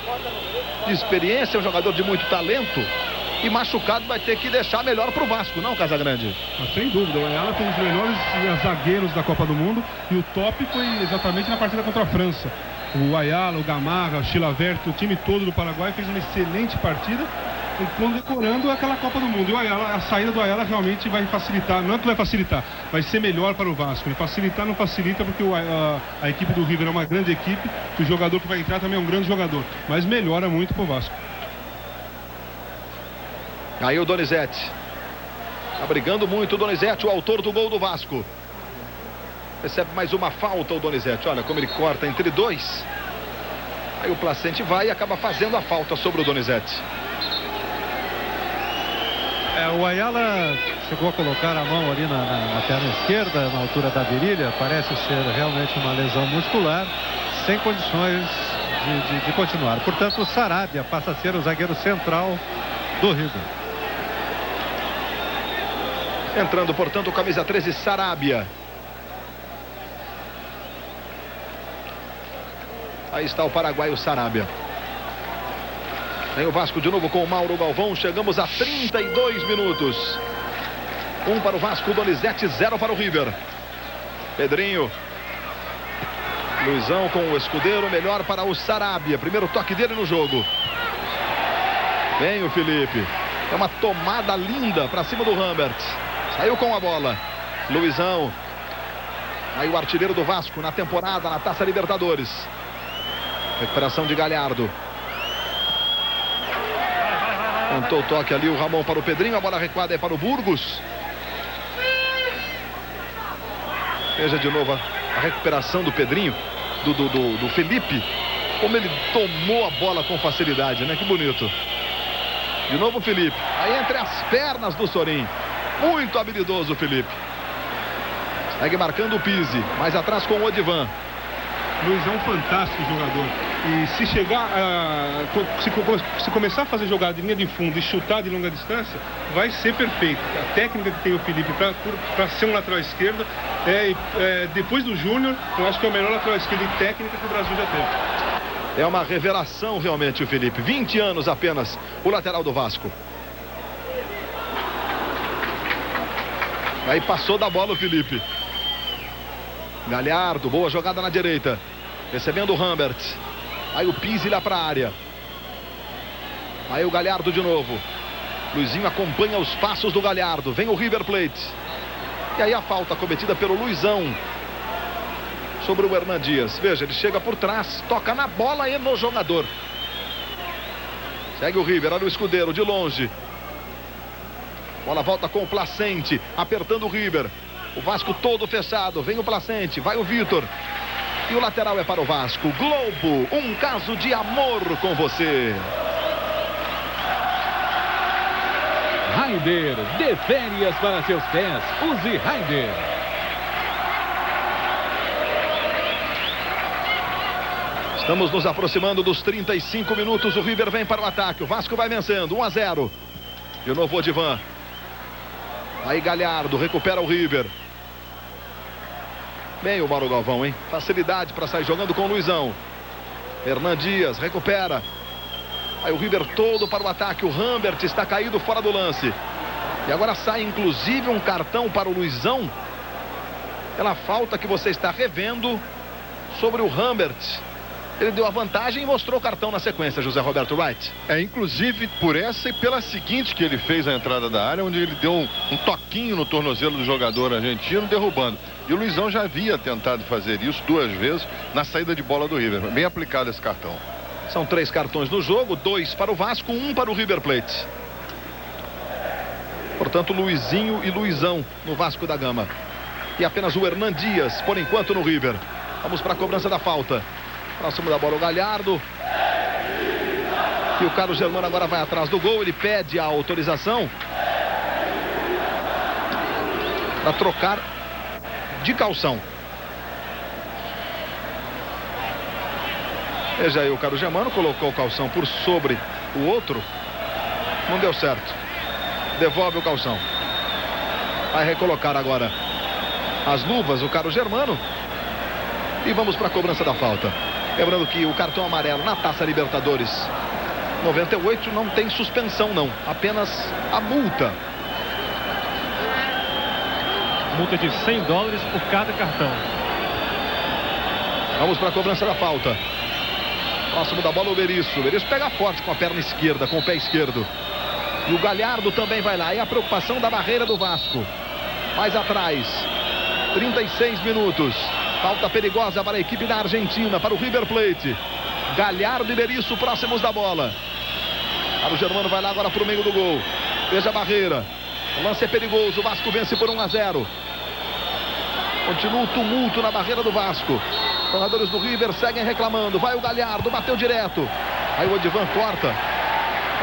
de experiência, é um jogador de muito talento. E machucado vai ter que deixar melhor para o Vasco, não, Casagrande? Sem dúvida, o Ayala foi um dos melhores zagueiros da Copa do Mundo. E o top foi exatamente na partida contra a França. O Ayala, o Gamarra, o Chilavert, o time todo do Paraguai fez uma excelente partida, condecorando aquela Copa do Mundo. E o Ayala, a saída do Ayala realmente vai facilitar, não é que vai facilitar, vai ser melhor para o Vasco. E facilitar não facilita porque a equipe do River é uma grande equipe, o jogador que vai entrar também é um grande jogador, mas melhora muito para o Vasco. Aí o Donizete, tá brigando muito o Donizete, o autor do gol do Vasco. Recebe mais uma falta o Donizete, olha como ele corta entre dois. Aí o Placente vai e acaba fazendo a falta sobre o Donizete. O Ayala chegou a colocar a mão ali na perna esquerda, na altura da virilha. Parece ser realmente uma lesão muscular, sem condições de continuar. Portanto, o Sarabia passa a ser o zagueiro central do River. Entrando, portanto, camisa 13, Sarabia. Aí está o paraguaio Sarabia. Tem o Vasco de novo com o Mauro Galvão. Chegamos a 32 minutos. 1 para o Vasco, Donizete, 0 para o River. Pedrinho. Luizão com o escudeiro, melhor para o Sarabia. Primeiro toque dele no jogo. Vem o Felipe. É uma tomada linda para cima do Rambert. Saiu com a bola. Luizão. Aí o artilheiro do Vasco na temporada, na Taça Libertadores. Recuperação de Galhardo. Tentou o toque ali o Ramon para o Pedrinho. A bola recuada é para o Burgos. Veja de novo a recuperação do Pedrinho, do Felipe. Como ele tomou a bola com facilidade, né? Que bonito. De novo o Felipe. Aí entre as pernas do Sorin. Muito habilidoso o Felipe. Segue marcando o Pizzi. Mais atrás com o Odivan. Luiz é um fantástico jogador. E se chegar se começar a fazer jogada de linha de fundo e chutar de longa distância, vai ser perfeito. A técnica que tem o Felipe para ser um lateral esquerdo depois do Júnior, eu acho que é o melhor lateral esquerdo em técnica que o Brasil já teve. É uma revelação realmente o Felipe. 20 anos apenas o lateral do Vasco. Aí passou da bola o Felipe. Galhardo, boa jogada na direita. Recebendo o Rambert. Aí o Pizzi lá para a área. Aí o Galhardo de novo. Luizinho acompanha os passos do Galhardo. Vem o River Plate. E aí a falta cometida pelo Luizão sobre o Hernan Dias. Veja, ele chega por trás, toca na bola e no jogador. Segue o River, olha o escudeiro de longe. Bola volta com o Placente, apertando o River. O Vasco todo fechado, vem o Placente, vai o Vitor. E o lateral é para o Vasco. Globo, um caso de amor com você. Raider, dê férias para seus pés. Use Raider. Estamos nos aproximando dos 35 minutos. O River vem para o ataque. O Vasco vai vencendo, 1-0. De novo o Odivan. Aí Galhardo recupera o River. Bem o Mauro Galvão, hein? Facilidade para sair jogando com o Luizão. Hernan Dias recupera. Aí o River todo para o ataque. O Rambert está caído fora do lance. E agora sai inclusive um cartão para o Luizão. Pela falta que você está revendo sobre o Rambert. ele deu a vantagem e mostrou o cartão na sequência, José Roberto Wright. Inclusive por essa e pela seguinte que ele fez a entrada da área, onde ele deu um toquinho no tornozelo do jogador argentino, derrubando. E o Luizão já havia tentado fazer isso 2 vezes na saída de bola do River. Bem aplicado esse cartão. São 3 cartões no jogo, 2 para o Vasco, 1 para o River Plate. Portanto, Luizinho e Luizão no Vasco da Gama. E apenas o Hernan Dias, por enquanto, no River. Vamos para a cobrança da falta. Próximo da bola o Galhardo. E o Carlos Germano agora vai atrás do gol. Ele pede a autorização para trocar de calção. Veja aí, o Carlos Germano colocou o calção por sobre o outro. Não deu certo. Devolve o calção. Vai recolocar agora as luvas o Carlos Germano. E vamos para a cobrança da falta. Lembrando que o cartão amarelo na Taça Libertadores 98 não tem suspensão não, apenas a multa. Multa de $100 por cada cartão. Vamos para a cobrança da falta. Próximo da bola o Berizzo. O Berizzo pega forte com a perna esquerda, com o pé esquerdo. E o Galhardo também vai lá. E a preocupação da barreira do Vasco. Mais atrás. 36 minutos. Falta perigosa para a equipe da Argentina, para o River Plate. Galhardo e Berizzo próximos da bola. O Germano vai lá agora para o meio do gol. Veja a barreira. O lance é perigoso. O Vasco vence por 1-0. Continua o tumulto na barreira do Vasco. Os jogadores do River seguem reclamando. Vai o Galhardo, bateu direto. Aí o Odivan corta.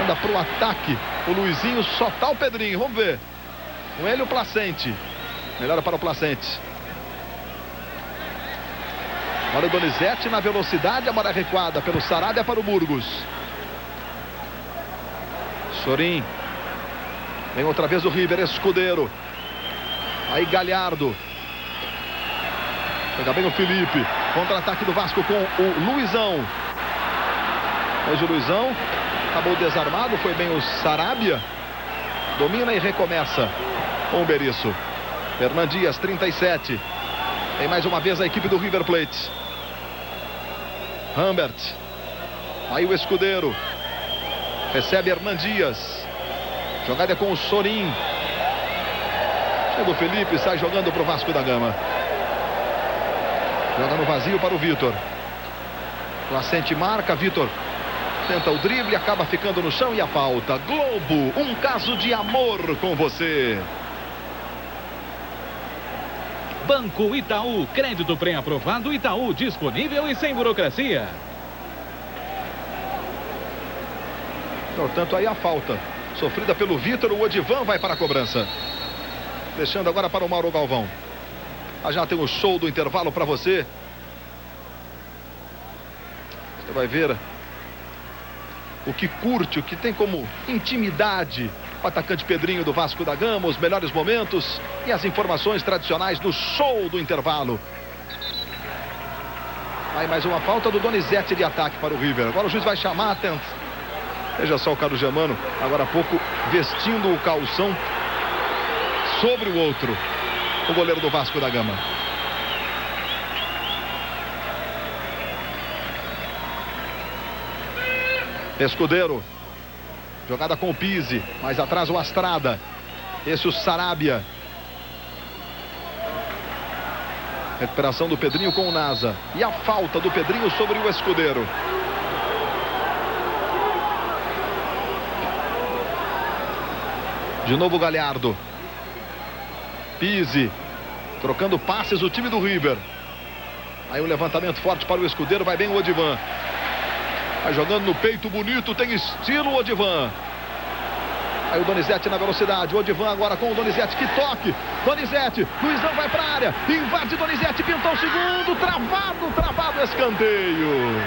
Anda para o ataque. O Luizinho só tá o Pedrinho. Vamos ver. Com ele o Placente. Melhora para o Placente. Olha o Donizete na velocidade. A bola recuada pelo Sarabia para o Burgos. Sorin. Vem outra vez o River. Escudeiro. Aí Galhardo. Pega bem o Felipe. Contra-ataque do Vasco com o Luizão. Hoje o Luizão acabou desarmado. Foi bem o Sarabia. Domina e recomeça com o Berizzo. Hernan Dias, 37. Tem mais uma vez a equipe do River Plate. Humbert. Aí o Escudeiro. Recebe Hernan Dias. Jogada com o Sorin. Chega o Felipe, sai jogando para o Vasco da Gama. Joga no vazio para o Vitor. Placente marca, Vitor tenta o drible, acaba ficando no chão e a falta. Globo, um caso de amor com você. Banco Itaú, crédito pré-aprovado, Itaú disponível e sem burocracia. Portanto, aí a falta sofrida pelo Vitor. O Odivan vai para a cobrança. Deixando agora para o Mauro Galvão. Já tem o show do intervalo para você. Você vai ver o que curte, o que tem como intimidade o atacante Pedrinho do Vasco da Gama, os melhores momentos e as informações tradicionais do show do intervalo. Aí mais uma falta do Donizete de ataque para o River. Agora o juiz vai chamar a atenção. Veja só o Carlos Germano, agora há pouco, vestindo o calção sobre o outro. O goleiro do Vasco da Gama. Escudeiro. Jogada com o Pizzi. Mais atrás o Astrada. Esse o Sarabia. Recuperação do Pedrinho com o Nasa. E a falta do Pedrinho sobre o Escudeiro. De novo o Galhardo. Pizzi. Trocando passes o time do River. Aí um levantamento forte para o Escudeiro. Vai bem o Odivan. Vai jogando no peito bonito. Tem estilo o Odivan. Aí o Donizete na velocidade. O Odivan agora com o Donizete. Que toque. Donizete. Luizão vai para a área. Invade Donizete. Pintou o segundo. Travado. Escanteio.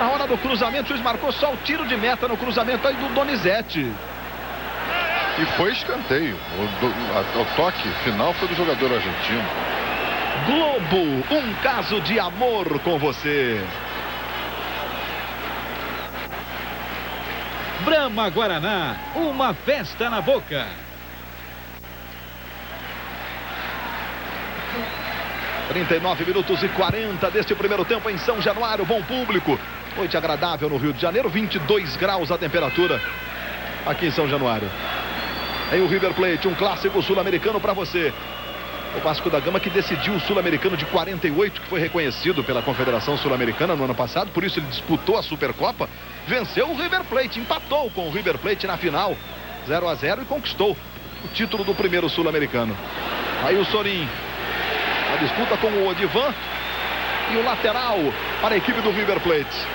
Na hora do cruzamento, o juiz marcou só o tiro de meta no cruzamento aí do Donizete. E foi escanteio. O toque final foi do jogador argentino. Globo, um caso de amor com você. Brahma Guaraná, uma festa na boca. 39 minutos e 40 deste primeiro tempo em São Januário. Bom público. Noite agradável no Rio de Janeiro. 22 graus a temperatura aqui em São Januário. Em o River Plate, um clássico sul-americano para você. O Vasco da Gama que decidiu o sul-americano de 48, que foi reconhecido pela Confederação Sul-Americana no ano passado. Por isso ele disputou a Supercopa. Venceu o River Plate, empatou com o River Plate na final 0-0 e conquistou o título do primeiro sul-americano. Aí o Sorin. A disputa com o Odivan e o lateral para a equipe do River Plate.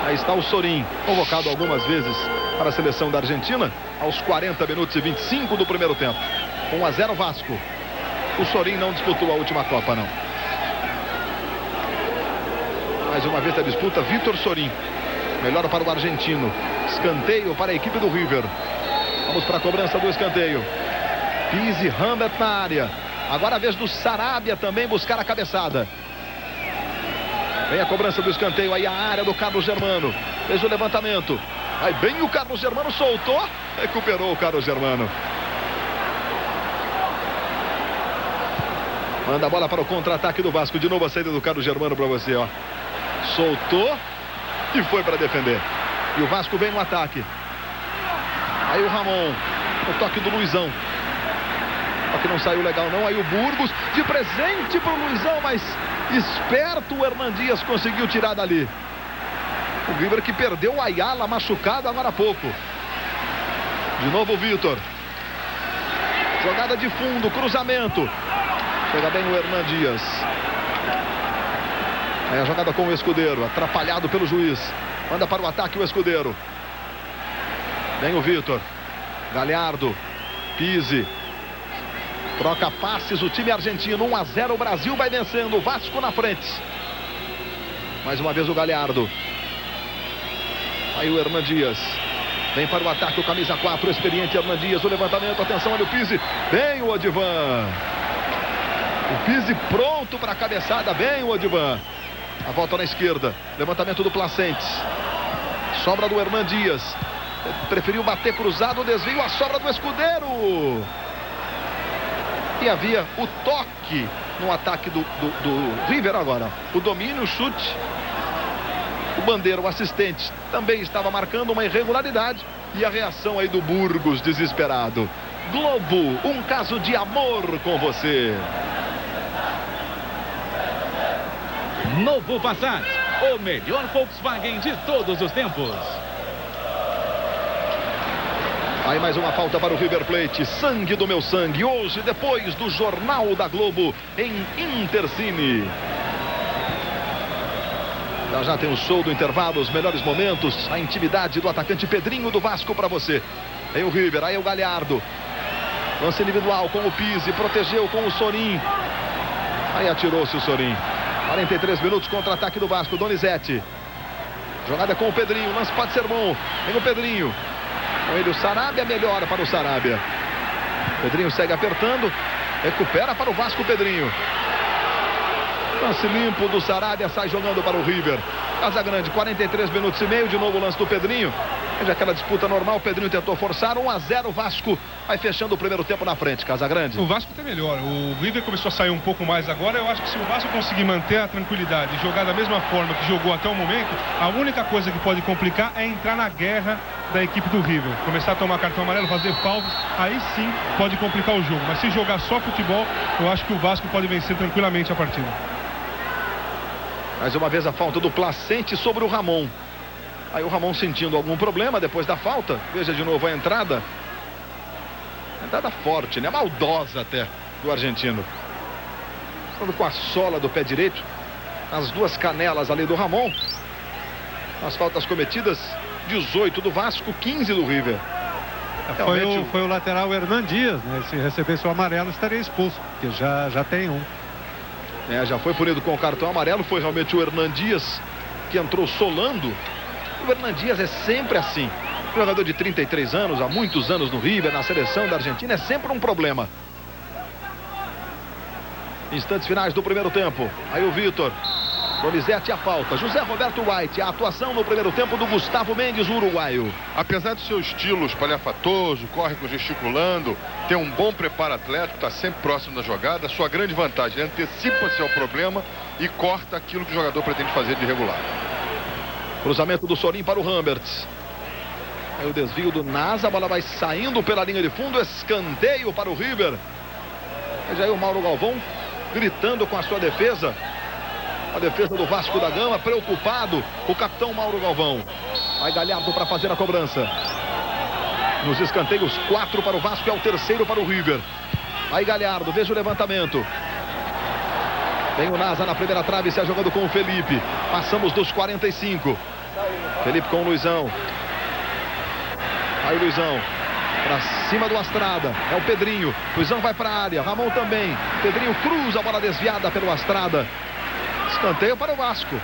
Aí está o Sorin, convocado algumas vezes para a seleção da Argentina, aos 40 minutos e 25 do primeiro tempo. 1-0 Vasco. O Sorin não disputou a última Copa, não. Mais uma vez a disputa, Vitor Sorin. Melhor para o argentino. Escanteio para a equipe do River. Vamos para a cobrança do escanteio. Pizzi, Rambert na área. Agora a vez do Sarabia também buscar a cabeçada. Vem a cobrança do escanteio. Aí a área do Carlos Germano. Fez o levantamento. Aí bem o Carlos Germano soltou. Recuperou o Carlos Germano. Manda a bola para o contra-ataque do Vasco. De novo a saída do Carlos Germano para você, ó. Soltou e foi para defender. E o Vasco vem no ataque. Aí o Ramon. O toque do Luizão. Só que não saiu legal não. Aí o Burgos de presente para o Luizão, mas esperto o Hernan Dias conseguiu tirar dali. O River que perdeu o Ayala machucado agora há pouco. De novo o Vitor. Jogada de fundo, cruzamento. Chega bem o Hernan Dias. É a jogada com o Escudeiro, atrapalhado pelo juiz. Manda para o ataque o Escudeiro. Vem o Vitor. Galhardo. Pizzi. Troca passes o time argentino. 1-0 o Brasil vai vencendo. O Vasco na frente. Mais uma vez o Galhardo. Aí o Hernan Dias. Vem para o ataque o camisa 4, o experiente Hernan Dias. O levantamento, atenção, olha o Pizzi. Vem o Odivan. O Pizzi pronto para a cabeçada. Vem o Odivan. A volta na esquerda. Levantamento do Placentes. Sobra do Hernan Dias. Preferiu bater cruzado. O desvio, a sobra do Escudeiro. E havia o toque no ataque do River agora. O domínio, o chute. O Bandeira, o assistente, também estava marcando uma irregularidade. E a reação aí do Burgos, desesperado. Globo, um caso de amor com você. Novo Passat, o melhor Volkswagen de todos os tempos. Aí mais uma falta para o River Plate. Sangue do meu sangue. Hoje, depois do Jornal da Globo em Intercine. Já tem o show do intervalo, os melhores momentos, a intimidade do atacante Pedrinho do Vasco para você. Aí o River, aí o Galhardo. Lance individual com o Pizzi, protegeu com o Sorin. Aí atirou-se o Sorin. 43 minutos, contra-ataque do Vasco, Donizete. Jogada com o Pedrinho, lance pode ser bom. Vem o Pedrinho. Com ele o Sarabia, melhora para o Sarabia. Pedrinho segue apertando. Recupera para o Vasco o Pedrinho. Lance limpo do Sarabia, sai jogando para o River. Casagrande, 43 minutos e meio, de novo o lance do Pedrinho. Veja aquela disputa normal, o Pedrinho tentou forçar, 1-0 o Vasco. Vai fechando o primeiro tempo na frente, Casagrande. O Vasco está melhor, o River começou a sair um pouco mais agora. Eu acho que se o Vasco conseguir manter a tranquilidade e jogar da mesma forma que jogou até o momento, a única coisa que pode complicar é entrar na guerra da equipe do River. Começar a tomar cartão amarelo, fazer faltas, aí sim pode complicar o jogo. Mas se jogar só futebol, eu acho que o Vasco pode vencer tranquilamente a partida. Mais uma vez a falta do Placente sobre o Ramon. Aí o Ramon sentindo algum problema depois da falta. Veja de novo a entrada. Entrada forte, né? Maldosa até do argentino. Falando com a sola do pé direito. As duas canelas ali do Ramon. As faltas cometidas. 18 do Vasco, 15 do River. Foi o lateral Hernan Dias, né? Se recebesse o amarelo estaria expulso. Porque já tem um. Já foi punido com o cartão amarelo. Foi realmente o Hernan Dias que entrou solando. O Hernan Dias é sempre assim. Jogador de 33 anos, há muitos anos no River, na seleção da Argentina, é sempre um problema. Instantes finais do primeiro tempo. Aí o Vitor. Donizete a falta. José Roberto White, a atuação no primeiro tempo do Gustavo Mendes, o uruguaio. Apesar do seu estilo espalhafatoso, corre com gesticulando, tem um bom preparo atlético, está sempre próximo da jogada, sua grande vantagem, ele antecipa-se ao problema e corta aquilo que o jogador pretende fazer de irregular. Cruzamento do Sorin para o Ramberts. Aí o desvio do Nasa, a bola vai saindo pela linha de fundo, escanteio para o River. Veja aí o Mauro Galvão gritando com a sua defesa. A defesa do Vasco da Gama, preocupado, o capitão Mauro Galvão. Vai Galhardo para fazer a cobrança. Nos escanteios, 4 para o Vasco, é o terceiro para o River. Aí Galhardo, veja o levantamento. Tem o Nasa na primeira trave, se jogando com o Felipe. Passamos dos 45. Felipe com o Luizão. Aí o Luizão para cima do Astrada, é o Pedrinho. Luizão vai para a área, Ramon também. Pedrinho cruza, a bola desviada pelo Astrada. Escanteio para o Vasco.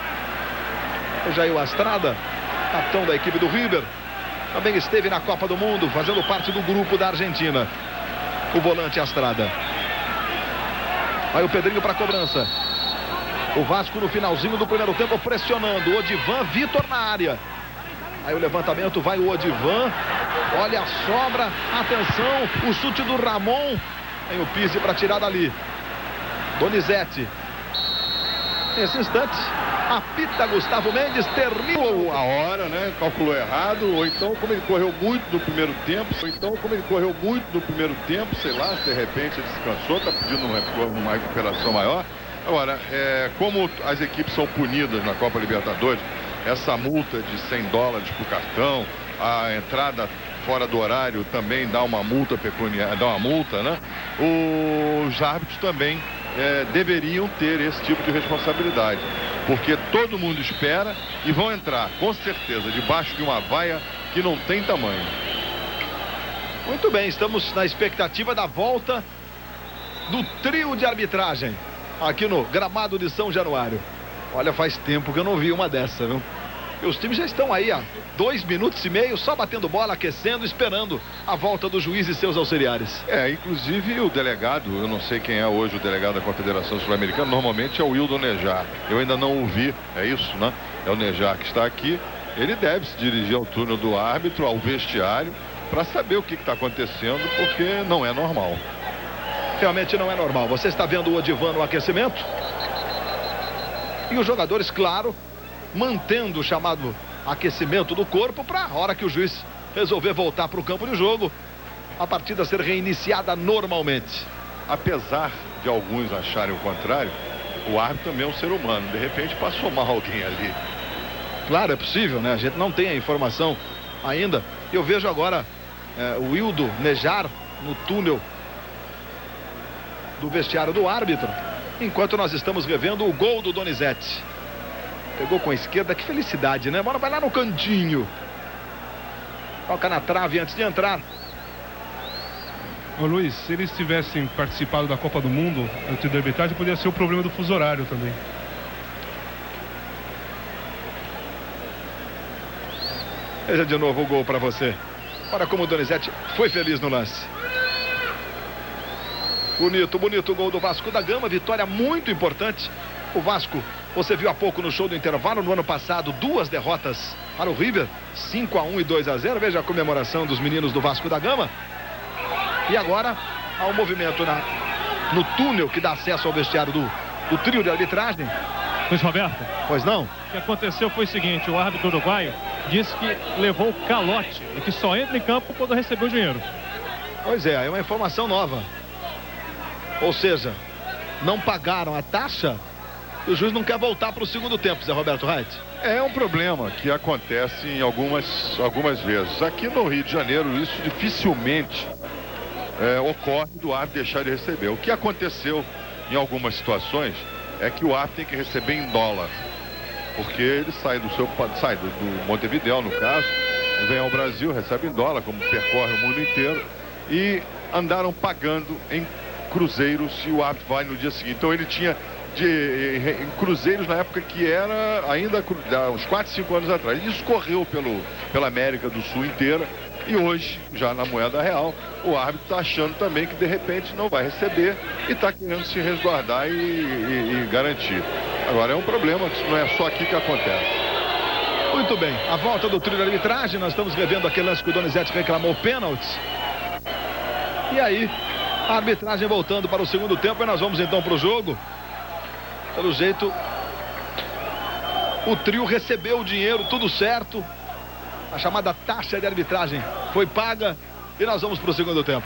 Veja aí o Astrada, capitão da equipe do River. Também esteve na Copa do Mundo, fazendo parte do grupo da Argentina. O volante Astrada. Aí o Pedrinho para a cobrança. O Vasco no finalzinho do primeiro tempo pressionando. Odivan, Vitor na área. Aí o levantamento, vai o Odivan. Olha a sobra, atenção, o chute do Ramon. Tem o Pise para tirar dali. Donizete. Nesse instante, apita Gustavo Mendes, termina a hora, né? Calculou errado, ou então como ele correu muito no primeiro tempo, sei lá, se de repente ele se cansou, está pedindo uma recuperação maior. Agora, como as equipes são punidas na Copa Libertadores, essa multa de $100 por cartão, a entrada fora do horário também dá uma multa pecuniária, né? Os árbitros também deveriam ter esse tipo de responsabilidade, porque todo mundo espera e vão entrar, com certeza, debaixo de uma vaia que não tem tamanho. Muito bem, estamos na expectativa da volta do trio de arbitragem aqui no gramado de São Januário. Olha, faz tempo que eu não vi uma dessa, viu? E os times já estão aí há 2 minutos e meio, só batendo bola, aquecendo, esperando a volta do juiz e seus auxiliares. Inclusive o delegado, eu não sei quem é hoje o delegado da Confederação Sul-Americana, normalmente é o Wildo Nejar. Eu ainda não o vi, é isso, né? É o Nejar que está aqui. Ele deve se dirigir ao túnel do árbitro, ao vestiário, para saber o que está acontecendo, porque não é normal. Realmente não é normal. Você está vendo o Odivan no aquecimento? E os jogadores, claro, mantendo o chamado aquecimento do corpo para a hora que o juiz resolver voltar para o campo de jogo, a partida ser reiniciada normalmente. Apesar de alguns acharem o contrário, o árbitro também é um ser humano. De repente passou mal alguém ali. Claro, é possível, né? A gente não tem a informação ainda. Eu vejo agora o Wildo Nejar no túnel do vestiário do árbitro, enquanto nós estamos revendo o gol do Donizete. Pegou com a esquerda, que felicidade, né? A bola vai lá no cantinho. Toca na trave antes de entrar. Ô Luiz, se eles tivessem participado da Copa do Mundo, o trio de arbitragem poderia ser o problema do fuso horário também. Veja de novo o gol para você. Olha como o Donizete foi feliz no lance. Bonito, bonito gol do Vasco da Gama, vitória muito importante. O Vasco, você viu há pouco no show do intervalo, no ano passado, 2 derrotas para o River, 5-1 e 2-0. Veja a comemoração dos meninos do Vasco da Gama. E agora, há um movimento no túnel que dá acesso ao vestiário do trio de arbitragem. Luiz Roberto. Pois não? O que aconteceu foi o seguinte, o árbitro uruguaio disse que levou calote e que só entra em campo quando recebeu o dinheiro. Pois é uma informação nova. Ou seja, não pagaram a taxa e o juiz não quer voltar para o segundo tempo, Zé Roberto Reit. É um problema que acontece em algumas vezes. Aqui no Rio de Janeiro, isso dificilmente ocorre do árbitro deixar de receber. O que aconteceu em algumas situações é que o árbitro tem que receber em dólar, porque ele sai do Montevidéu, no caso, vem ao Brasil, recebe em dólar, como percorre o mundo inteiro, e andaram pagando em cruzeiros e o árbitro vai no dia seguinte. Então ele tinha em cruzeiros na época que era ainda uns 4, 5 anos atrás. Isso correu pela América do Sul inteira e hoje, já na moeda real, o árbitro está achando também que de repente não vai receber e está querendo se resguardar e garantir. Agora é um problema, que não é só aqui que acontece. Muito bem, a volta do trio de arbitragem, nós estamos revendo aquele lance que o Donizete reclamou pênalti. E aí, a arbitragem voltando para o segundo tempo, e nós vamos então para o jogo. Pelo jeito, o trio recebeu o dinheiro, tudo certo. A chamada taxa de arbitragem foi paga e nós vamos para o segundo tempo.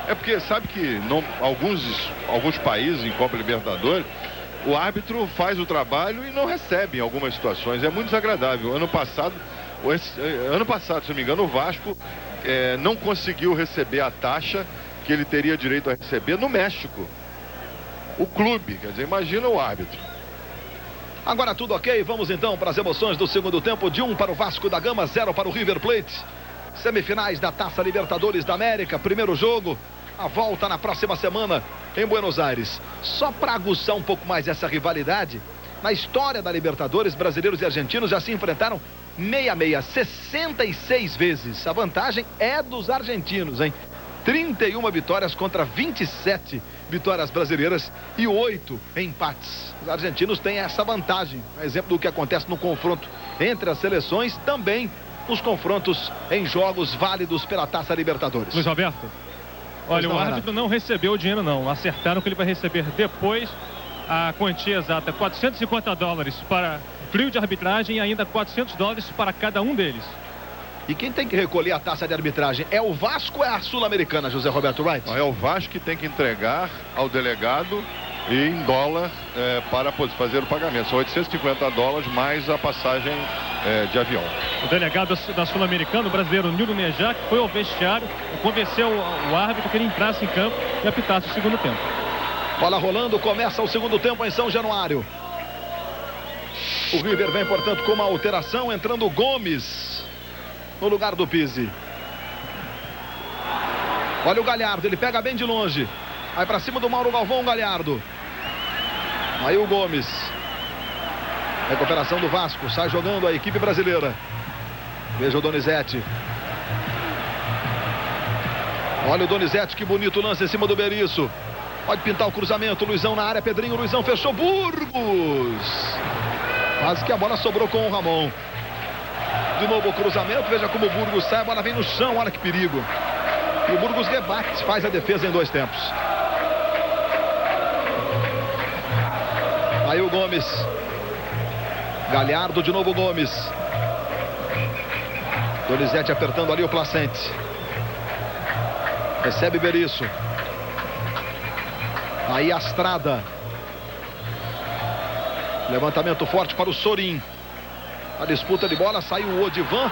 É porque sabe que alguns países em Copa Libertadores, o árbitro faz o trabalho e não recebe em algumas situações. É muito desagradável. Ano passado, se não me engano, o Vasco não conseguiu receber a taxa que ele teria direito a receber no México. O clube, quer dizer, imagina o árbitro. Agora tudo ok, vamos então para as emoções do segundo tempo. De 1 para o Vasco da Gama, 0 para o River Plate. Semifinais da Taça Libertadores da América, primeiro jogo. A volta na próxima semana em Buenos Aires. Só para aguçar um pouco mais essa rivalidade, na história da Libertadores, brasileiros e argentinos já se enfrentaram 66 vezes. A vantagem é dos argentinos, hein? 31 vitórias contra 27 vitórias brasileiras e 8 empates. Os argentinos têm essa vantagem. Exemplo do que acontece no confronto entre as seleções, também nos confrontos em jogos válidos pela Taça Libertadores. Luiz Roberto, olha, o árbitro não recebeu o dinheiro não. Acertaram que ele vai receber depois a quantia exata, $450 para o trio de arbitragem e ainda $400 para cada um deles. E quem tem que recolher a taça de arbitragem é o Vasco ou é a Sul-Americana, José Roberto Wright? Não, é o Vasco que tem que entregar ao delegado e em dólar para fazer o pagamento. São $850 mais a passagem de avião. O delegado da Sul-Americana, o brasileiro Nilo Nejac, foi ao vestiário e convenceu o árbitro que ele entrasse em campo e apitasse o segundo tempo. Bola rolando, começa o segundo tempo em São Januário. O River vem, portanto, com uma alteração, entrando o Gomes no lugar do Pizzi. Olha o Galhardo, ele pega bem de longe. Vai pra cima do Mauro Galvão, o Galhardo. Aí o Gomes. Recuperação do Vasco, sai jogando a equipe brasileira. Veja o Donizete. Olha o Donizete, que bonito lance em cima do Berizzo. Pode pintar o cruzamento, Luizão na área, Pedrinho, Luizão fechou, Burgos. Quase que a bola sobrou com o Ramon. De novo o cruzamento, veja como o Burgos sai, a bola vem no chão, olha que perigo. E o Burgos rebate, faz a defesa em 2 tempos. Aí o Gomes. Galhardo, de novo o Gomes. Donizete apertando ali o Placente. Recebe Berizzo. Aí a Astrada. Levantamento forte para o Sorin. A disputa de bola, saiu o Odivan.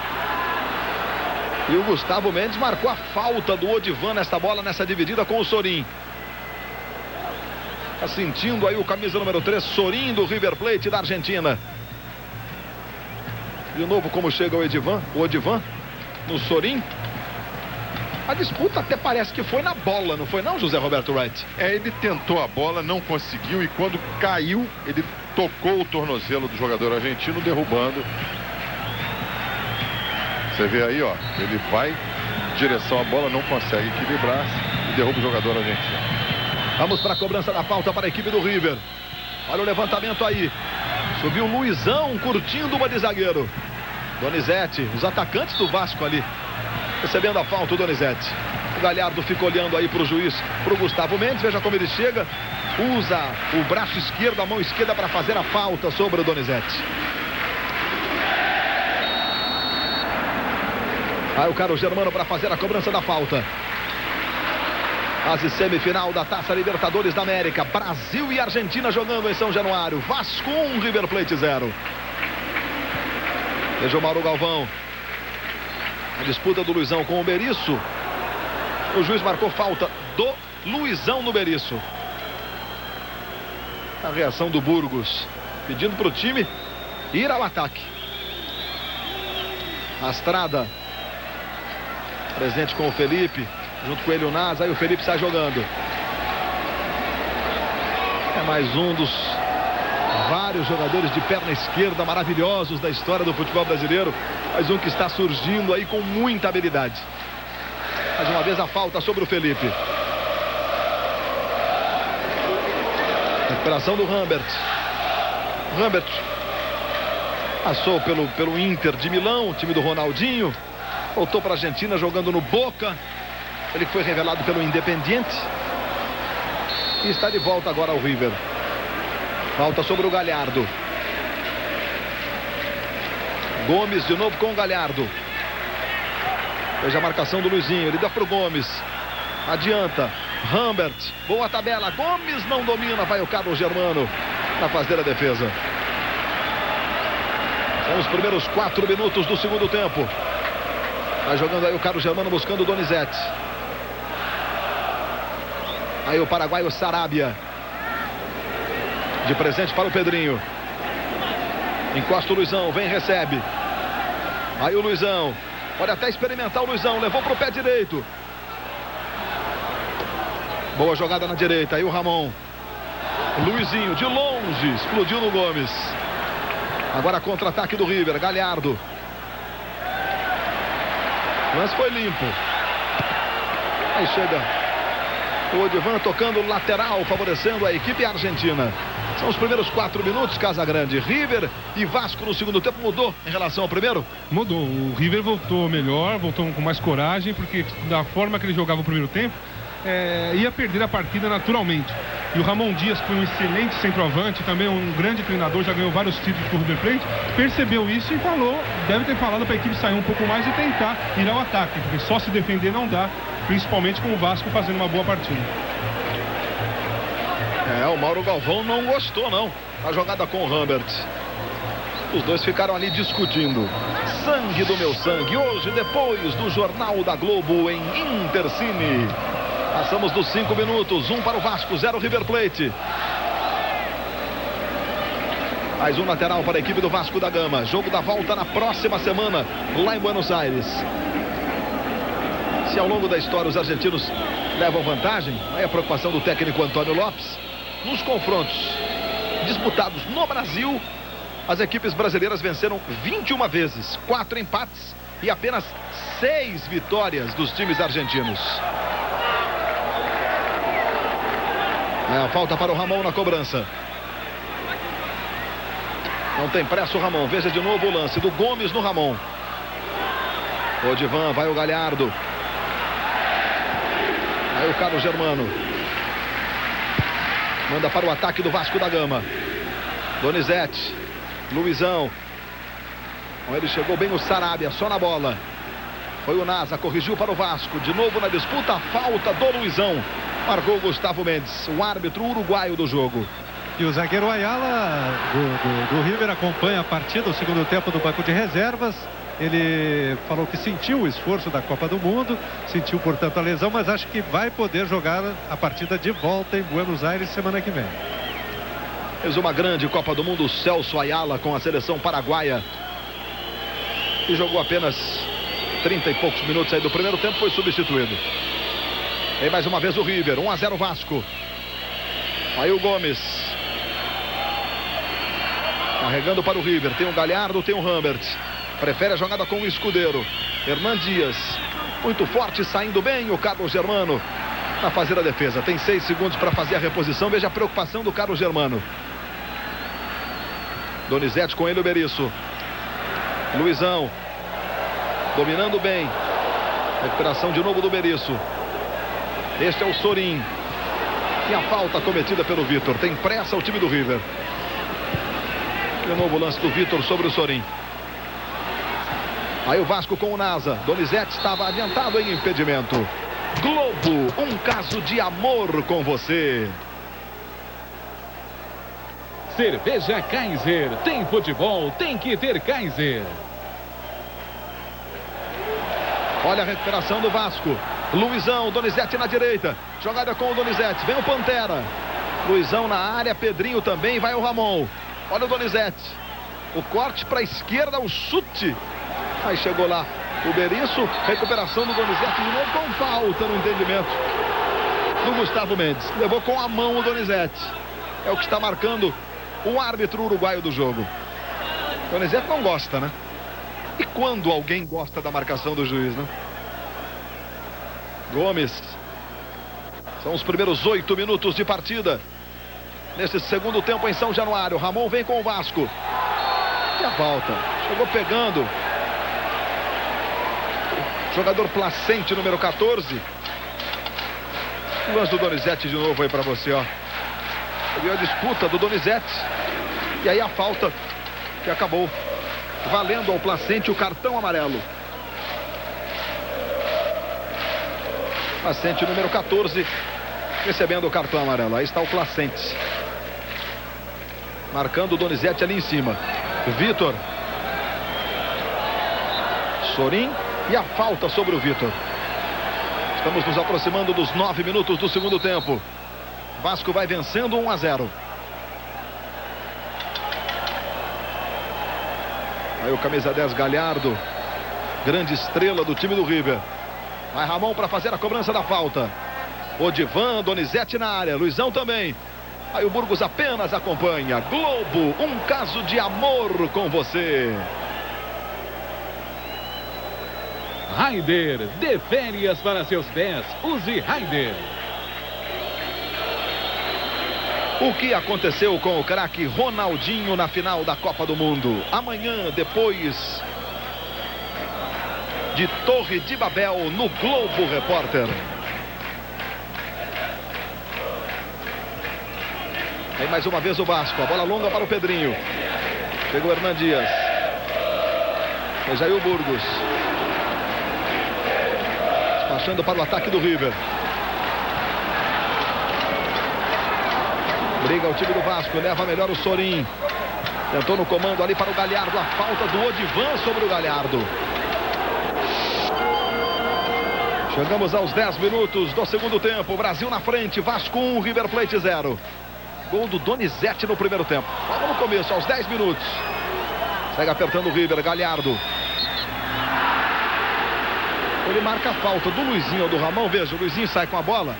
E o Gustavo Mendes marcou a falta do Odivan nesta bola, nessa dividida com o Sorin. Está sentindo aí o camisa número 3, Sorin, do River Plate da Argentina. De novo como chega o Odivan no Sorin. A disputa até parece que foi na bola, não foi não, José Roberto Wright? Ele tentou a bola, não conseguiu e quando caiu, ele tocou o tornozelo do jogador argentino, derrubando. Você vê aí, ó, ele vai em direção à bola, não consegue equilibrar e derruba o jogador argentino. Vamos para a cobrança da falta para a equipe do River. Olha o levantamento aí. Subiu o Luizão, curtindo uma de zagueiro. Donizete, os atacantes do Vasco ali. Recebendo a falta o Donizete. O Galhardo fica olhando aí para o juiz, para o Gustavo Mendes. Veja como ele chega. Usa o braço esquerdo, a mão esquerda para fazer a falta sobre o Donizete. Aí o Carlos Germano para fazer a cobrança da falta. Quase semifinal da Taça Libertadores da América. Brasil e Argentina jogando em São Januário. Vasco 1, River Plate 0. Veja o Mauro Galvão. A disputa do Luizão com o Berizzo. O juiz marcou falta do Luizão no Berizzo. A reação do Burgos, pedindo para o time ir ao ataque. Astrada, presente com o Felipe, junto com ele o Nas, aí o Felipe sai jogando. É mais um dos vários jogadores de perna esquerda maravilhosos da história do futebol brasileiro. Mais um que está surgindo aí com muita habilidade. Mais uma vez a falta sobre o Felipe. Recuperação do Rambert. Rambert passou pelo Inter de Milão, time do Ronaldinho. Voltou para a Argentina jogando no Boca. Ele foi revelado pelo Independiente. E está de volta agora ao River. Falta sobre o Galhardo. Gomes de novo com o Galhardo. Veja a marcação do Luizinho. Ele dá para o Gomes. Adianta. Rambert. Boa tabela. Gomes não domina. Vai o Carlos Germano para fazer a defesa. São os primeiros 4 minutos do segundo tempo. Vai jogando aí o Carlos Germano buscando o Donizete. Aí o paraguaio Sarabia. De presente para o Pedrinho. Encosta o Luizão. Vem, recebe. Aí o Luizão. Pode até experimentar o Luizão. Levou para o pé direito. Boa jogada na direita. Aí o Ramon. Luizinho de longe. Explodiu no Gomes. Agora contra-ataque do River. Galhardo. O lance foi limpo. Aí chega o Odivan tocando lateral, favorecendo a equipe argentina. São os primeiros 4 minutos, Casagrande. River e Vasco no segundo tempo. Mudou em relação ao primeiro? Mudou. O River voltou melhor, voltou com mais coragem, porque da forma que ele jogava o primeiro tempo, ia perder a partida naturalmente. E o Ramon Dias, que foi um excelente centroavante, também um grande treinador, já ganhou vários títulos com o River Plate, percebeu isso e falou, deve ter falado para a equipe sair um pouco mais e tentar ir ao ataque, porque só se defender não dá, principalmente com o Vasco fazendo uma boa partida. O Mauro Galvão não gostou, não. A jogada com o Rambert. Os dois ficaram ali discutindo. Sangue do meu sangue. Hoje, depois do Jornal da Globo em Intercine. Passamos dos 5 minutos. 1 para o Vasco, 0 River Plate. Mais um lateral para a equipe do Vasco da Gama. Jogo da volta na próxima semana, lá em Buenos Aires. Se ao longo da história os argentinos levam vantagem, aí a preocupação do técnico Antônio Lopes. Nos confrontos disputados no Brasil, as equipes brasileiras venceram 21 vezes, 4 empates e apenas 6 vitórias dos times argentinos. A falta para o Ramon na cobrança. Não tem pressa o Ramon. Veja de novo o lance do Gomes no Ramon. Odivan, vai o Galhardo. Aí o Carlos Germano. Manda para o ataque do Vasco da Gama. Donizete. Luizão. Com ele chegou bem o Sarabia, só na bola. Foi o Nasa, corrigiu para o Vasco. De novo na disputa, a falta do Luizão. Marcou o Gustavo Mendes, o árbitro uruguaio do jogo. E o zagueiro Ayala do River acompanha a partida, o segundo tempo do banco de reservas. Ele falou que sentiu o esforço da Copa do Mundo, sentiu, portanto, a lesão, mas acho que vai poder jogar a partida de volta em Buenos Aires semana que vem. Fez uma grande Copa do Mundo, Celso Ayala, com a seleção paraguaia. E jogou apenas 30 e poucos minutos aí do primeiro tempo, foi substituído. E mais uma vez o River, 1-0 Vasco. Aí o Gomes. Carregando para o River, tem o Galhardo, tem o Rambert. Prefere a jogada com o Escudeiro. Hernan Dias, muito forte, saindo bem o Carlos Germano a fazer a defesa. Tem 6 segundos para fazer a reposição. Veja a preocupação do Carlos Germano. Donizete com ele, o Berizzo. Luizão. Dominando bem. Recuperação de novo do Berizzo. Este é o Sorin. E a falta cometida pelo Vitor. Tem pressa o time do River. De novo o lance do Vitor sobre o Sorin. Aí o Vasco com o Nasa. Donizete estava adiantado em impedimento. Globo, um caso de amor com você. Cerveja Kaiser. Tem futebol, tem que ter Kaiser. Olha a recuperação do Vasco. Luizão, Donizete na direita. Jogada com o Donizete. Vem o Pantera. Luizão na área, Pedrinho também. Vai o Ramon. Olha o Donizete. O corte para a esquerda, o chute. Aí chegou lá o Berizzo. Recuperação do Donizete de novo com falta no entendimento do Gustavo Mendes. Levou com a mão o Donizete. É o que está marcando o árbitro uruguaio do jogo. Donizete não gosta, né? E quando alguém gosta da marcação do juiz, né? Gomes. São os primeiros 8 minutos de partida. nesse segundo tempo em São Januário. Ramon vem com o Vasco. E a volta. Chegou pegando. Jogador Placente, número 14. O lance do Donizete de novo aí pra você, ó. Viu a disputa do Donizete. E aí a falta que acabou valendo ao Placente o cartão amarelo. Placente, número 14, recebendo o cartão amarelo. Aí está o Placente. Marcando o Donizete ali em cima. Vitor. Sorin. E a falta sobre o Vitor. Estamos nos aproximando dos 9 minutos do segundo tempo. Vasco vai vencendo 1-0. Aí o camisa 10 Galhardo. Grande estrela do time do River. Vai Ramon para fazer a cobrança da falta. Odivan, Donizete na área. Luizão também. Aí o Burgos apenas acompanha. Globo, um caso de amor com você. Raider, dê férias para seus pés. Use Raider. O que aconteceu com o craque Ronaldinho na final da Copa do Mundo? Amanhã, depois de Torre de Babel, no Globo Repórter. Tem mais uma vez o Vasco. A bola longa para o Pedrinho. Chegou o Hernan Dias. Fez aí o Burgos. Despachando para o ataque do River. Briga o time do Vasco. Leva melhor o Sorin. Tentou no comando ali para o Galhardo. A falta do Odivan sobre o Galhardo. Chegamos aos 10 minutos do segundo tempo. Brasil na frente. Vasco 1, River Plate 0. Gol do Donizete no primeiro tempo. Logo no começo, aos 10 minutos. Segue apertando o River. Galhardo. Ele marca a falta do Luizinho ou do Ramon. Veja, o Luizinho sai com a bola.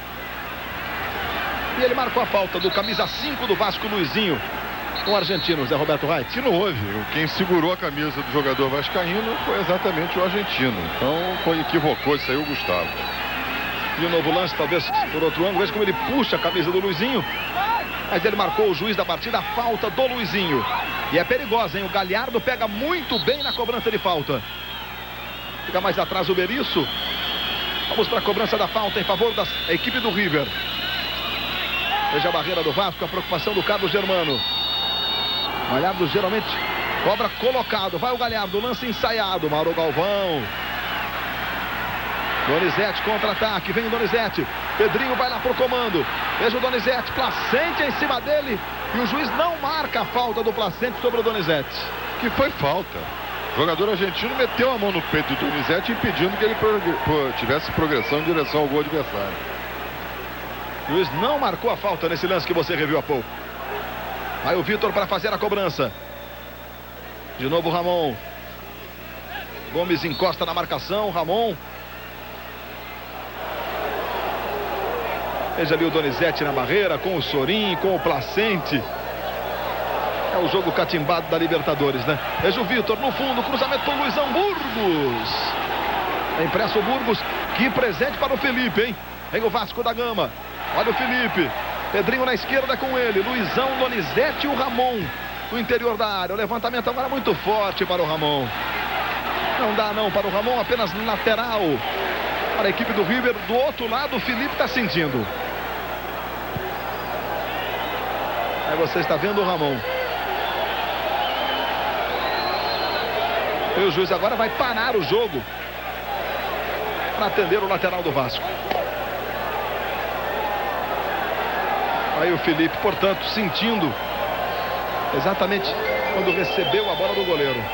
E ele marcou a falta do camisa 5 do Vasco, Luizinho. Com o argentino, Zé Roberto Reit. Que não houve. Quem segurou a camisa do jogador vascaíno foi exatamente o argentino. Então, equivocou, isso aí o Gustavo. E o novo lance, talvez por outro ângulo. Veja como ele puxa a camisa do Luizinho. Mas ele marcou o juiz da partida, a falta do Luizinho. E é perigosa, hein? O Galhardo pega muito bem na cobrança de falta. Fica mais atrás o Berizzo. Vamos para a cobrança da falta em favor da equipe do River. Veja a barreira do Vasco, a preocupação do Carlos Germano. Galhardo geralmente cobra colocado. Vai o Galhardo, lance ensaiado. Mauro Galvão. Donizete contra-ataque. Vem o Donizete. Pedrinho vai lá pro comando. Veja o Donizete. Placente em cima dele. E o juiz não marca a falta do Placente sobre o Donizete. Que foi falta. O jogador argentino meteu a mão no peito do Donizete, impedindo que ele tivesse progressão em direção ao gol adversário. O juiz não marcou a falta nesse lance que você reviu há pouco. Vai o Vitor para fazer a cobrança. De novo o Ramon. Gomes encosta na marcação. Ramon. Veja ali o Donizete na barreira, com o Sorin, com o Placente. É o jogo catimbado da Libertadores, né? Veja o Vitor no fundo, cruzamento para o Luizão. Burgos. É impresso o Burgos. Que presente para o Felipe, hein? Vem o Vasco da Gama. Olha o Felipe. Pedrinho na esquerda com ele. Luizão, Donizete e o Ramon no interior da área. O levantamento agora muito forte para o Ramon. Não dá não para o Ramon, apenas lateral. Para a equipe do River. Do outro lado o Felipe está sentindo. Aí você está vendo o Ramon. E o juiz agora vai parar o jogo para atender o lateral do Vasco. Aí o Felipe, portanto, sentindo exatamente quando recebeu a bola do goleiro.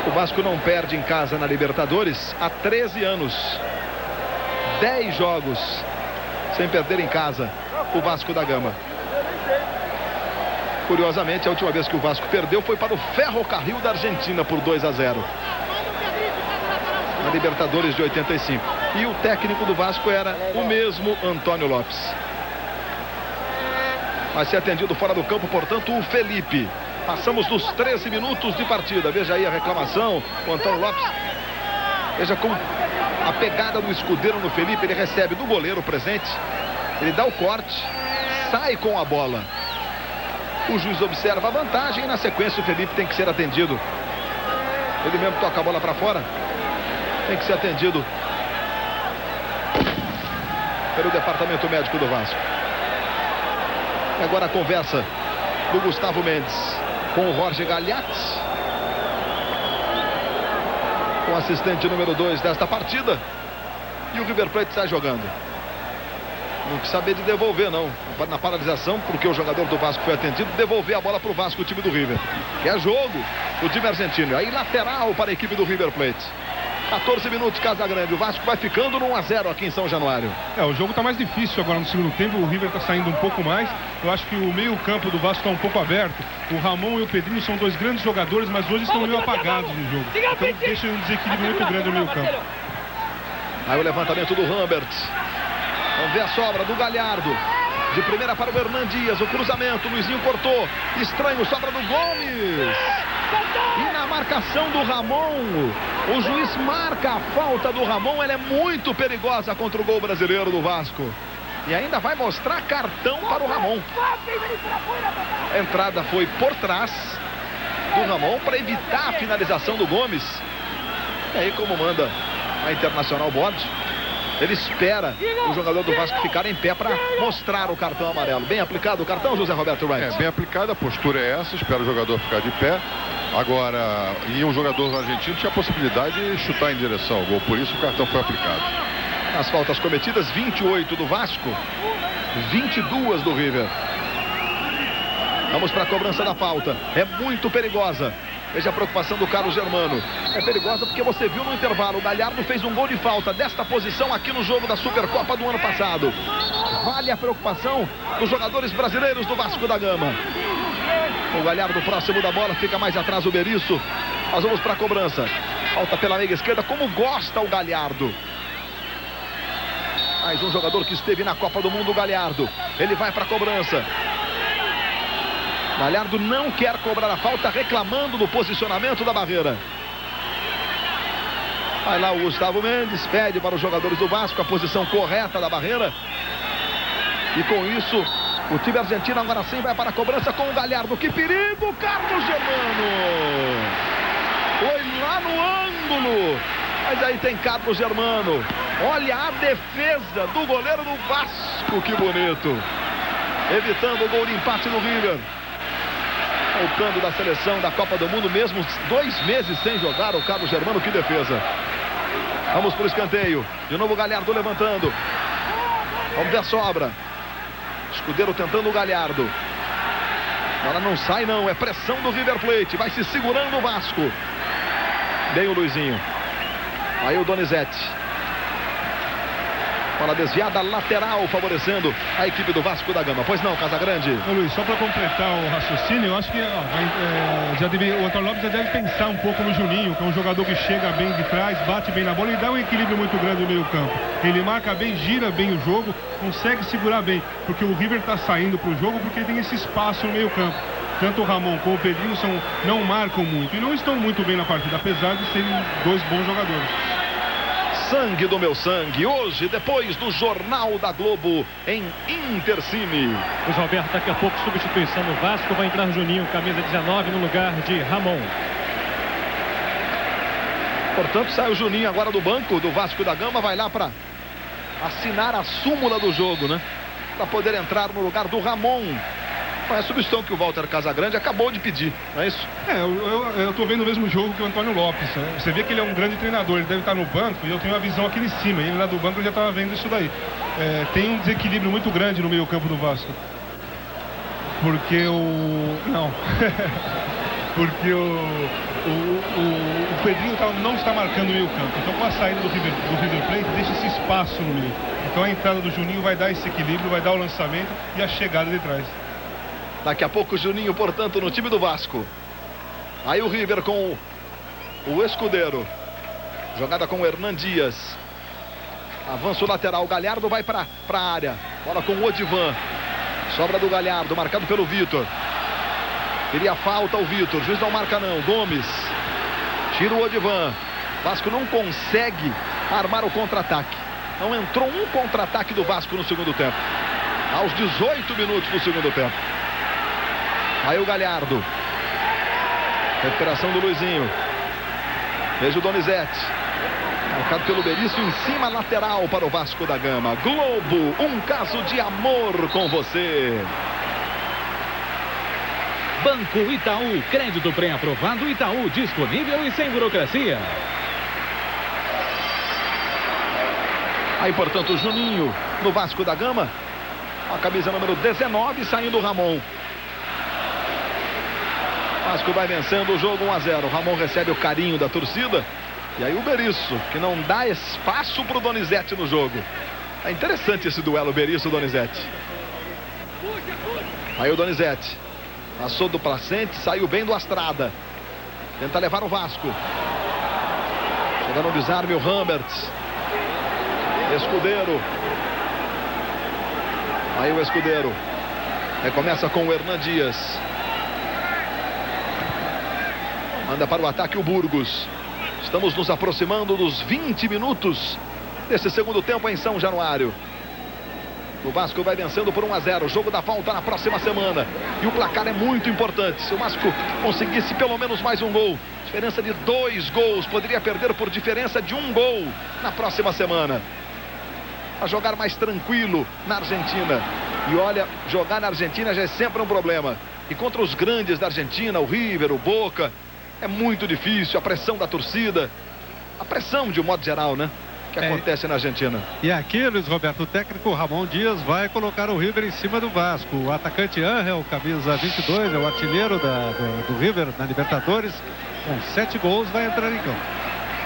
O Vasco não perde em casa na Libertadores há 13 anos. 10 jogos sem perder em casa o Vasco da Gama. Curiosamente, a última vez que o Vasco perdeu foi para o Ferrocarril da Argentina por 2-0. Na Libertadores de 85. E o técnico do Vasco era o mesmo Antônio Lopes. Vai ser atendido fora do campo, portanto, o Felipe. Passamos dos 13 minutos de partida. Veja aí a reclamação, o Antônio Lopes. Veja como a pegada do escudeiro no Felipe. Ele recebe do goleiro presente. Ele dá o corte, sai com a bola. O juiz observa a vantagem e na sequência o Felipe tem que ser atendido. Ele mesmo toca a bola para fora. Tem que ser atendido pelo departamento médico do Vasco. E agora a conversa do Gustavo Mendes com o Jorge Galhardo, o assistente número 2 desta partida. E o River Plate está jogando. Não quis saber de devolver, não. Na paralisação, porque o jogador do Vasco foi atendido, devolver a bola para o Vasco, o time do River. Que é jogo do time argentino. Aí lateral para a equipe do River Plate. 14 minutos, Casagrande. O Vasco vai ficando no 1-0 aqui em São Januário. O jogo está mais difícil agora no segundo tempo. O River está saindo um pouco mais. Eu acho que o meio campo do Vasco está um pouco aberto. O Ramon e o Pedrinho são dois grandes jogadores, mas hoje estão meio apagados no jogo. Então deixa um desequilíbrio muito grande no meio campo. Aí o levantamento do Rambert. Vamos ver a sobra do Galhardo. De primeira para o Hernan Dias. O cruzamento. O Luizinho cortou. Estranho, sobra do Gomes. E na marcação do Ramon, o juiz marca a falta do Ramon. Ela é muito perigosa contra o gol brasileiro do Vasco. E ainda vai mostrar cartão para o Ramon. A entrada foi por trás do Ramon para evitar a finalização do Gomes. E aí, como manda a Internacional Board, ele espera o jogador do Vasco ficar em pé para mostrar o cartão amarelo. Bem aplicado o cartão, José Roberto Wright? Bem aplicado, a postura é essa, espera o jogador ficar de pé. Agora, e um jogador argentino tinha a possibilidade de chutar em direção ao gol, por isso o cartão foi aplicado. As faltas cometidas, 28 do Vasco, 22 do River. Vamos para a cobrança da falta. É muito perigosa. Veja a preocupação do Carlos Germano. É perigosa porque você viu no intervalo, o Galhardo fez um gol de falta desta posição aqui no jogo da Supercopa do ano passado. Vale a preocupação dos jogadores brasileiros do Vasco da Gama. O Galhardo próximo da bola, fica mais atrás o Berizzo. Nós vamos para a cobrança. Falta pela meia esquerda, como gosta o Galhardo. Mais um jogador que esteve na Copa do Mundo, o Galhardo. Ele vai para a cobrança. Galhardo não quer cobrar a falta, reclamando do posicionamento da barreira. Vai lá o Gustavo Mendes, pede para os jogadores do Vasco a posição correta da barreira. E com isso, o time argentino agora sim vai para a cobrança com o Galhardo. Que perigo, Carlos Germano! Foi lá no ângulo. Mas aí tem Carlos Germano. Olha a defesa do goleiro do Vasco, que bonito. Evitando o gol de empate do River. Voltando da seleção da Copa do Mundo, mesmo 2 meses sem jogar, o Carlos Germano, que defesa. Vamos para o escanteio. De novo o Galhardo levantando. Vamos ver a sobra. Escudeiro tentando o Galhardo. Agora não sai não, é pressão do River Plate. Vai se segurando o Vasco. Bem o Luizinho. Aí o Donizete. Bola desviada, lateral, favorecendo a equipe do Vasco da Gama. Pois não, Casagrande? Ô Luiz, só para completar o raciocínio, eu acho que o Antônio Lopes já deve pensar um pouco no Juninho, que é um jogador que chega bem de trás, bate bem na bola e dá um equilíbrio muito grande no meio campo. Ele marca bem, gira bem o jogo, consegue segurar bem, porque o River está saindo para o jogo porque tem esse espaço no meio campo. Tanto o Ramon como o Pedrinho não marcam muito e não estão muito bem na partida, apesar de serem 2 bons jogadores. Sangue do meu sangue, hoje, depois do Jornal da Globo, em Intercine. Luiz Roberto, daqui a pouco, substituição no Vasco, vai entrar Juninho, camisa 19, no lugar de Ramon. Portanto, sai o Juninho agora do banco do Vasco da Gama, vai lá para assinar a súmula do jogo, né? Para poder entrar no lugar do Ramon. É a substituição que o Walter Casagrande acabou de pedir, não é isso? Eu tô vendo o mesmo jogo que o Antônio Lopes. Você vê que ele é um grande treinador, ele deve estar no banco e eu tenho a visão aqui em cima. Ele lá do banco já estava vendo isso daí. Tem um desequilíbrio muito grande no meio campo do Vasco. Porque não. Porque o Pedrinho não está marcando o meio campo. Então com a saída do River Plate deixa esse espaço no meio. Então a entrada do Juninho vai dar esse equilíbrio, vai dar o lançamento e a chegada de trás. Daqui a pouco o Juninho, portanto, no time do Vasco. Aí o River com o Escudeiro. Jogada com o Hernan Dias. Avanço lateral, o Galhardo vai para a área. Bola com o Odivan. Sobra do Galhardo, marcado pelo Vitor. Queria falta o Vitor, juiz não marca não. Gomes. Tira o Odivan. Vasco não consegue armar o contra-ataque. Não entrou um contra-ataque do Vasco no segundo tempo. Aos 18 minutos do segundo tempo. Aí o Galhardo. Recuperação do Luizinho. Veja o Donizete. Marcado pelo Berício em cima, lateral para o Vasco da Gama. Globo, um caso de amor com você. Banco Itaú, crédito pré-aprovado Itaú, disponível e sem burocracia. Aí, portanto, o Juninho no Vasco da Gama. A camisa número 19, saindo o Ramon. Vasco vai vencendo o jogo 1-0. Ramon recebe o carinho da torcida. E aí o Berício, que não dá espaço para o Donizete no jogo. É interessante esse duelo, Berício-Donizete. Aí o Donizete. Passou do Placente, saiu bem do Astrada. Tenta levar o Vasco. Chega no desarme o Ramberts. Escudeiro. Aí o Escudeiro. Recomeça com o Hernan Dias. Manda para o ataque o Burgos. Estamos nos aproximando dos 20 minutos desse segundo tempo em São Januário. O Vasco vai vencendo por 1-0. Jogo da volta na próxima semana. E o placar é muito importante. Se o Vasco conseguisse pelo menos mais um gol, diferença de 2 gols, poderia perder por diferença de 1 gol na próxima semana. A jogar mais tranquilo na Argentina. E olha, jogar na Argentina já é sempre um problema. E contra os grandes da Argentina, o River, o Boca, é muito difícil. A pressão da torcida, a pressão de um modo geral, né? Que acontece na Argentina. E aqui, Luiz Roberto, o técnico Ramon Dias vai colocar o River em cima do Vasco. O atacante Ángel, camisa 22, é o artilheiro do River na Libertadores. Com 7 gols, vai entrar em campo.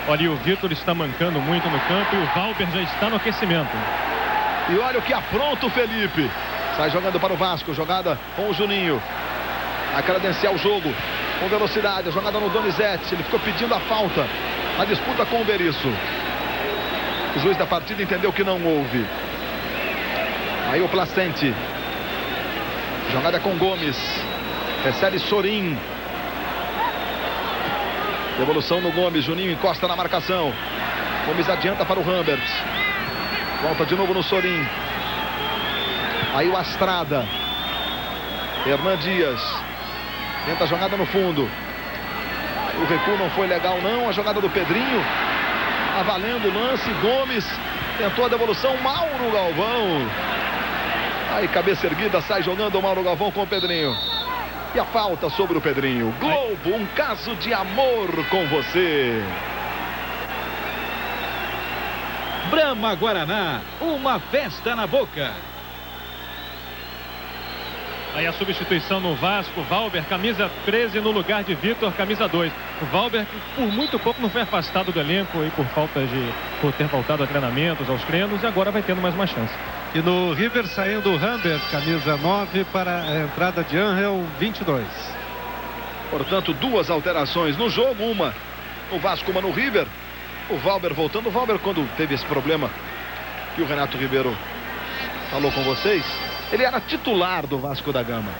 Olha, o Vitor está mancando muito no campo e o Valber já está no aquecimento. E olha o que apronta o Felipe. Sai jogando para o Vasco, jogada com o Juninho. A credenciar o jogo com velocidade, a jogada no Donizete. Ele ficou pedindo a falta. A disputa com o Berício. O juiz da partida entendeu que não houve. Aí o Placente. Jogada com Gomes. Recebe Sorin. Devolução no Gomes. Juninho encosta na marcação. Gomes adianta para o Rambert. Volta de novo no Sorin. Aí o Astrada. Hernan Dias. Tenta a jogada no fundo. O recuo não foi legal não. A jogada do Pedrinho. Valendo o lance, Gomes tentou a devolução, Mauro Galvão. Aí cabeça erguida, sai jogando o Mauro Galvão com o Pedrinho. E a falta sobre o Pedrinho. Globo, um caso de amor com você. Brahma Guaraná, uma festa na boca. Aí a substituição no Vasco, Valber, camisa 13 no lugar de Vitor, camisa 2. O Valber, por muito pouco, não foi afastado do elenco aí por ter voltado a treinamentos, aos treinos, e agora vai tendo mais uma chance. E no River saindo o Rambert, camisa 9, para a entrada de Ángel, 22. Portanto, 2 alterações no jogo, uma no Vasco, uma no River. O Valber voltando. O Valber, quando teve esse problema que o Renato Ribeiro falou com vocês, ele era titular do Vasco da Gama.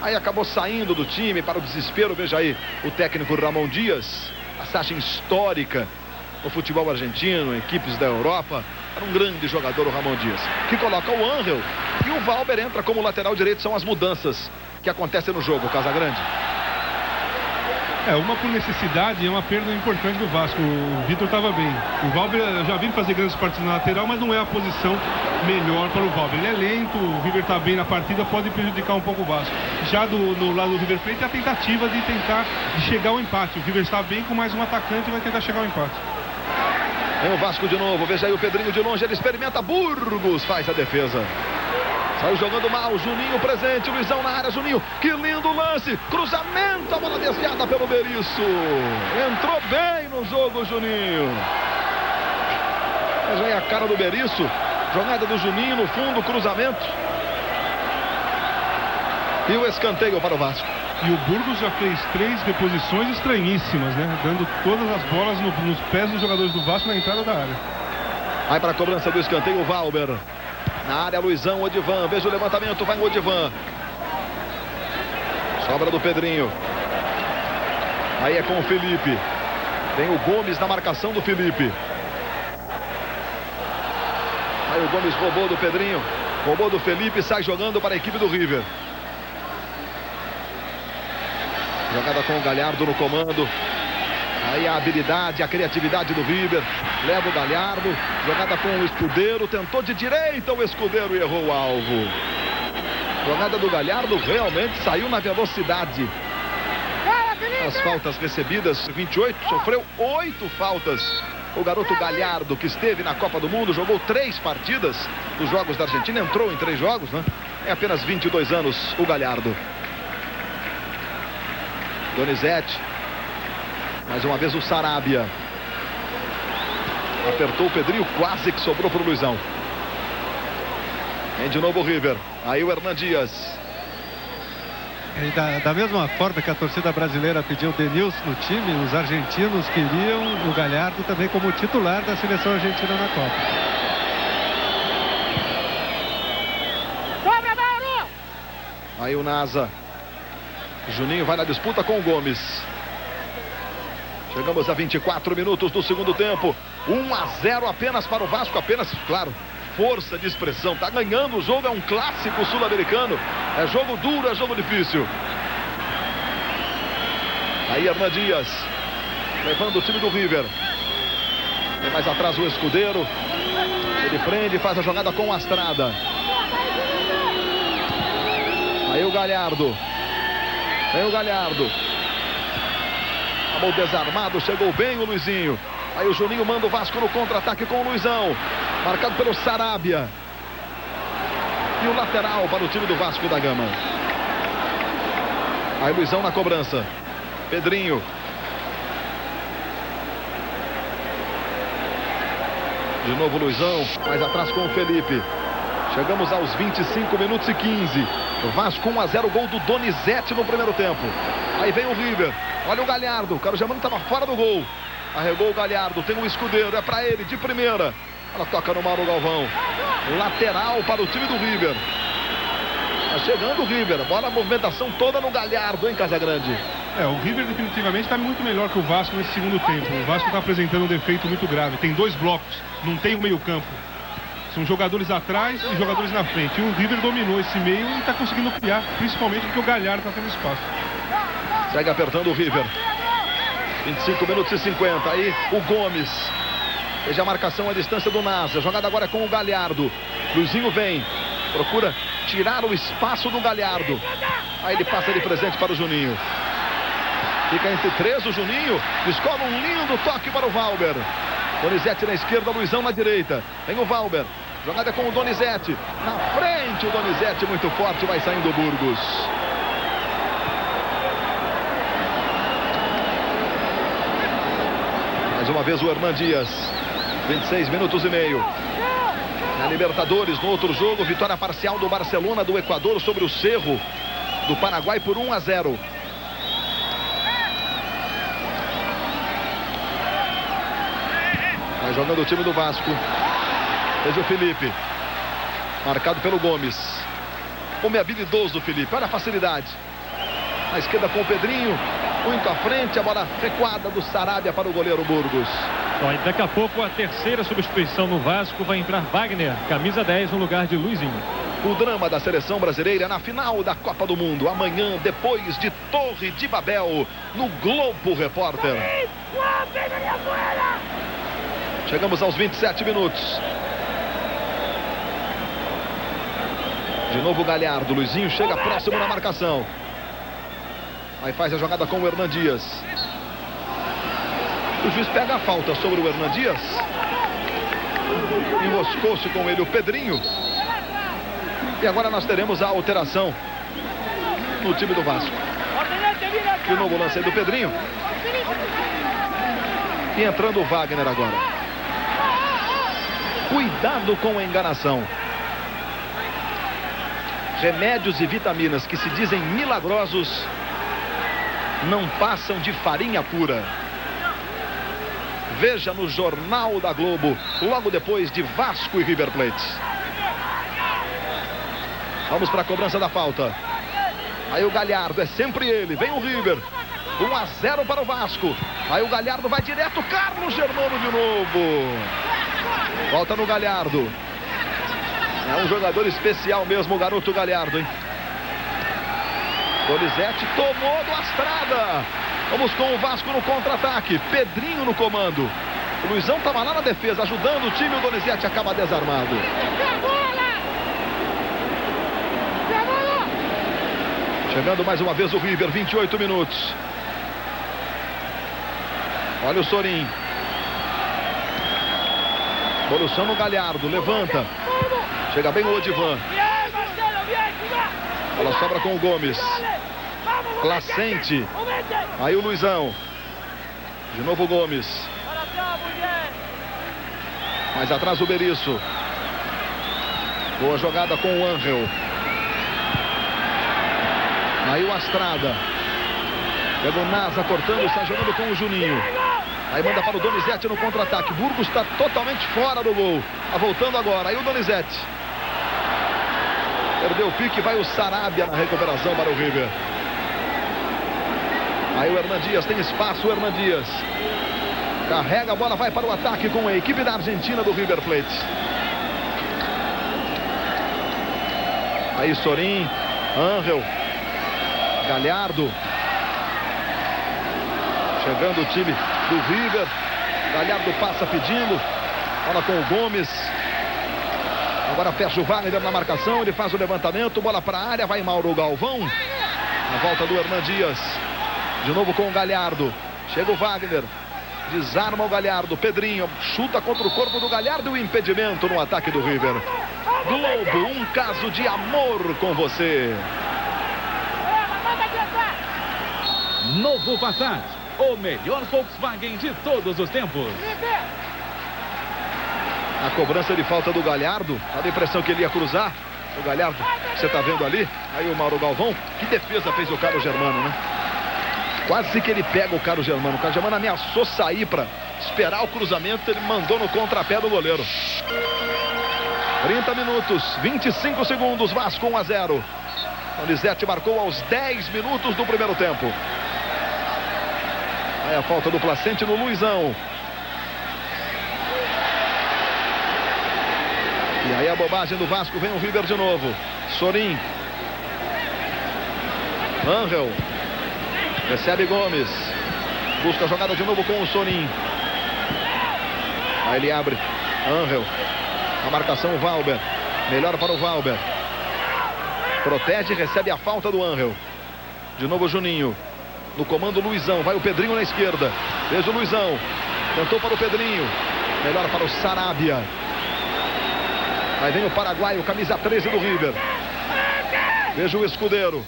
Aí acabou saindo do time para o desespero. Veja aí o técnico Ramon Dias. Passagem histórica no futebol argentino, equipes da Europa. Era um grande jogador o Ramon Dias, que coloca o Ángel. E o Valber entra como lateral direito. São as mudanças que acontecem no jogo, Casagrande. Uma por necessidade, é uma perda importante do Vasco. O Vitor estava bem. O Valber já vem fazer grandes partidas na lateral, mas não é a posição melhor para o Valber. Ele é lento, o River está bem na partida, pode prejudicar um pouco o Vasco. Já no lado do River Plate, é a tentativa de chegar ao empate. O River está bem com mais um atacante e vai tentar chegar ao empate. Vem o Vasco de novo, veja aí o Pedrinho de longe, ele experimenta, Burgos faz a defesa. Saiu jogando mal, Juninho presente, Luizão na área, Juninho, que lindo lance, cruzamento, a bola desviada pelo Berício. Entrou bem no jogo, Juninho. Veja aí a cara do Berício, jogada do Juninho no fundo, cruzamento. E o escanteio para o Vasco. E o Burgos já fez 3 reposições estranhíssimas, né? Dando todas as bolas nos pés dos jogadores do Vasco na entrada da área. Vai para a cobrança do escanteio, o Valber. Na área, Luizão, Odivan. Veja o levantamento, vai o Odivan. Sobra do Pedrinho. Aí é com o Felipe. Tem o Gomes na marcação do Felipe. Aí o Gomes roubou do Pedrinho. Roubou do Felipe, sai jogando para a equipe do River. Jogada com o Galhardo no comando. Aí a habilidade, a criatividade do River. Leva o Galhardo. Jogada com o Escudeiro. Tentou de direita o Escudeiro e errou o alvo. Jogada do Galhardo realmente saiu na velocidade. As faltas recebidas, 28, sofreu 8 faltas. O garoto Galhardo, que esteve na Copa do Mundo, jogou 3 partidas nos Jogos da Argentina, entrou em 3 jogos, né? É apenas 22 anos o Galhardo. Donizete. Mais uma vez o Sarabia. Apertou o Pedrinho, quase que sobrou para o Luizão. Vem de novo o River. Aí o Hernan Dias. E da mesma forma que a torcida brasileira pediu o Denilson no time, os argentinos queriam o Galhardo também como titular da seleção argentina na Copa. Aí o Nasa. Juninho vai na disputa com o Gomes. Chegamos a 24 minutos do segundo tempo. 1-0 apenas para o Vasco, apenas, claro, força de expressão. Tá ganhando o jogo, é um clássico sul-americano. É jogo duro, é jogo difícil. Aí Hernan Dias, levando o time do River. Tem mais atrás o Escudeiro. Ele prende e faz a jogada com o Astrada. Aí o Galhardo. Vem o Galhardo. Amor desarmado, chegou bem o Luizinho. Aí o Juninho manda o Vasco no contra-ataque com o Luizão. Marcado pelo Sarabia. E o lateral para o time do Vasco da Gama. Aí Luizão na cobrança. Pedrinho. De novo o Luizão. Mais atrás com o Felipe. Chegamos aos 25 minutos e 15. O Vasco 1-0, gol do Donizete no primeiro tempo. Aí vem o River. Olha o Galhardo. O Carlos Germano estava fora do gol. Arregou o Galhardo. Tem o Escudeiro. É para ele de primeira. Ela toca no Mauro Galvão. Lateral para o time do River. Tá chegando o River. Bola a movimentação toda no Galhardo, hein, Casagrande? O River definitivamente está muito melhor que o Vasco nesse segundo tempo. O Vasco está apresentando um defeito muito grave. Tem 2 blocos. Não tem o meio-campo. São jogadores atrás e jogadores na frente. E o River dominou esse meio e está conseguindo criar, principalmente porque o Galhardo está tendo espaço. Segue apertando o River. 25 minutos e 50. Aí o Gomes. Veja a marcação à distância do Nasa. Jogada agora com o Galhardo. Luizinho vem. Procura tirar o espaço do Galhardo. Aí ele passa de presente para o Juninho. Fica entre 3 o Juninho. Escola um lindo toque para o Valber. Donizete na esquerda, Luizão na direita. Vem o Valber. Jogada com o Donizete. Na frente o Donizete muito forte. Vai saindo o Burgos. Mais uma vez o Hernan Dias. 26 minutos e meio. Na Libertadores, no outro jogo, vitória parcial do Barcelona do Equador sobre o Cerro do Paraguai por 1-0. Vai jogando o time do Vasco. Veja o Felipe. Marcado pelo Gomes. Homem habilidoso o Felipe. Olha a facilidade. Na esquerda com o Pedrinho. Muito à frente. A bola recuada do Sarabia para o goleiro Burgos. Bom, e daqui a pouco a terceira substituição no Vasco. Vai entrar Wagner, camisa 10, no lugar de Luizinho. O drama da seleção brasileira na final da Copa do Mundo. Amanhã, depois de Torre de Babel, no Globo Repórter. Chegamos aos 27 minutos. De novo o Galhardo. Luizinho chega próximo na marcação. Aí faz a jogada com o Hernan Dias. O juiz pega a falta sobre o Hernan Dias. Enroscou-se com ele o Pedrinho. E agora nós teremos a alteração no time do Vasco. De novo o lance aí do Pedrinho. E entrando o Wagner agora. Cuidado com a enganação. Remédios e vitaminas que se dizem milagrosos não passam de farinha pura. Veja no Jornal da Globo, logo depois de Vasco e River Plate. Vamos para a cobrança da falta. Aí o Galhardo, é sempre ele. Vem o River. 1-0 para o Vasco. Aí o Galhardo vai direto. Carlos Germano de novo. Volta no Galhardo. É um jogador especial mesmo, o garoto Galhardo, hein? Donizete tomou do Astrada. Vamos com o Vasco no contra-ataque. Pedrinho no comando. O Luizão estava lá na defesa, ajudando o time. O Donizete acaba desarmado. Chegando mais uma vez o River, 28 minutos. Olha o Sorin. Evolução no Galhardo, levanta. Chega bem o Odivan. Ela sobra com o Gomes. Placente. Aí o Luizão. De novo o Gomes. Mais atrás o Berizzo. Boa jogada com o Angel. Aí o Astrada. Pega o Nasa cortando, está jogando com o Juninho. Aí manda para o Donizete no contra-ataque. Burgos está totalmente fora do gol. Está voltando agora. Aí o Donizete. Perdeu o pique, vai o Sarabia na recuperação para o River. Aí o Hernan Dias, tem espaço o Hernan Dias. Carrega a bola, vai para o ataque com a equipe da Argentina do River Plate. Aí Sorin, Angel, Galhardo. Chegando o time do River. Galhardo passa pedindo. Bola com o Gomes. Agora fecha o Wagner na marcação. Ele faz o levantamento. Bola para a área. Vai Mauro Galvão. Na volta do Hernan Dias. De novo com o Galhardo. Chega o Wagner. Desarma o Galhardo. Pedrinho chuta contra o corpo do Galhardo. E o impedimento no ataque do River. Globo, um caso de amor com você. Novo Passat, o melhor Volkswagen de todos os tempos. A cobrança de falta do Galhardo. Dá a impressão que ele ia cruzar. O Galhardo, você está vendo ali. Aí o Mauro Galvão. Que defesa fez o Carlos Germano, né? Quase que ele pega o Carlos Germano. O Carlos Germano ameaçou sair para esperar o cruzamento. Ele mandou no contrapé do goleiro. 30 minutos, 25 segundos. Vasco 1-0. Donizete marcou aos 10 minutos do primeiro tempo. Aí a falta do Placente no Luizão. E aí a bobagem do Vasco, vem o River de novo. Sorin. Angel. Recebe Gomes. Busca a jogada de novo com o Sorin. Aí ele abre. Angel. A marcação o Valber. Melhor para o Valber. Protege e recebe a falta do Angel. De novo o Juninho. No comando Luizão. Vai o Pedrinho na esquerda. Veja o Luizão. Tentou para o Pedrinho. Melhor para o Sarabia. Aí vem o paraguaio, camisa 13 do River. Veja o Escudeiro.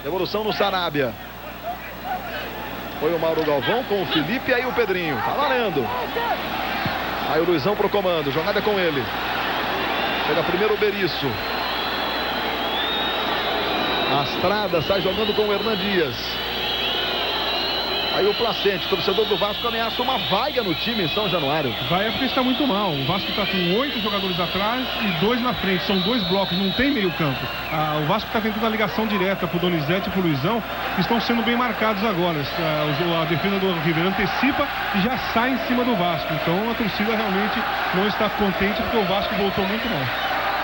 Devolução no Sarabia. Foi o Mauro Galvão com o Felipe e aí o Pedrinho. Tá valendo. Aí o Luizão pro comando. Jogada com ele. Chega primeiro o Berizzo. Astrada sai jogando com o Hernan Dias. Aí o Placente, torcedor do Vasco, ameaça uma vaga no time em São Januário. Vai porque está muito mal. O Vasco está com 8 jogadores atrás e 2 na frente. São 2 blocos, não tem meio campo. O Vasco está tentando a ligação direta para o Donizete e para o Luizão, que estão sendo bem marcados agora. A defesa do River antecipa e já sai em cima do Vasco. Então a torcida realmente não está contente porque o Vasco voltou muito mal.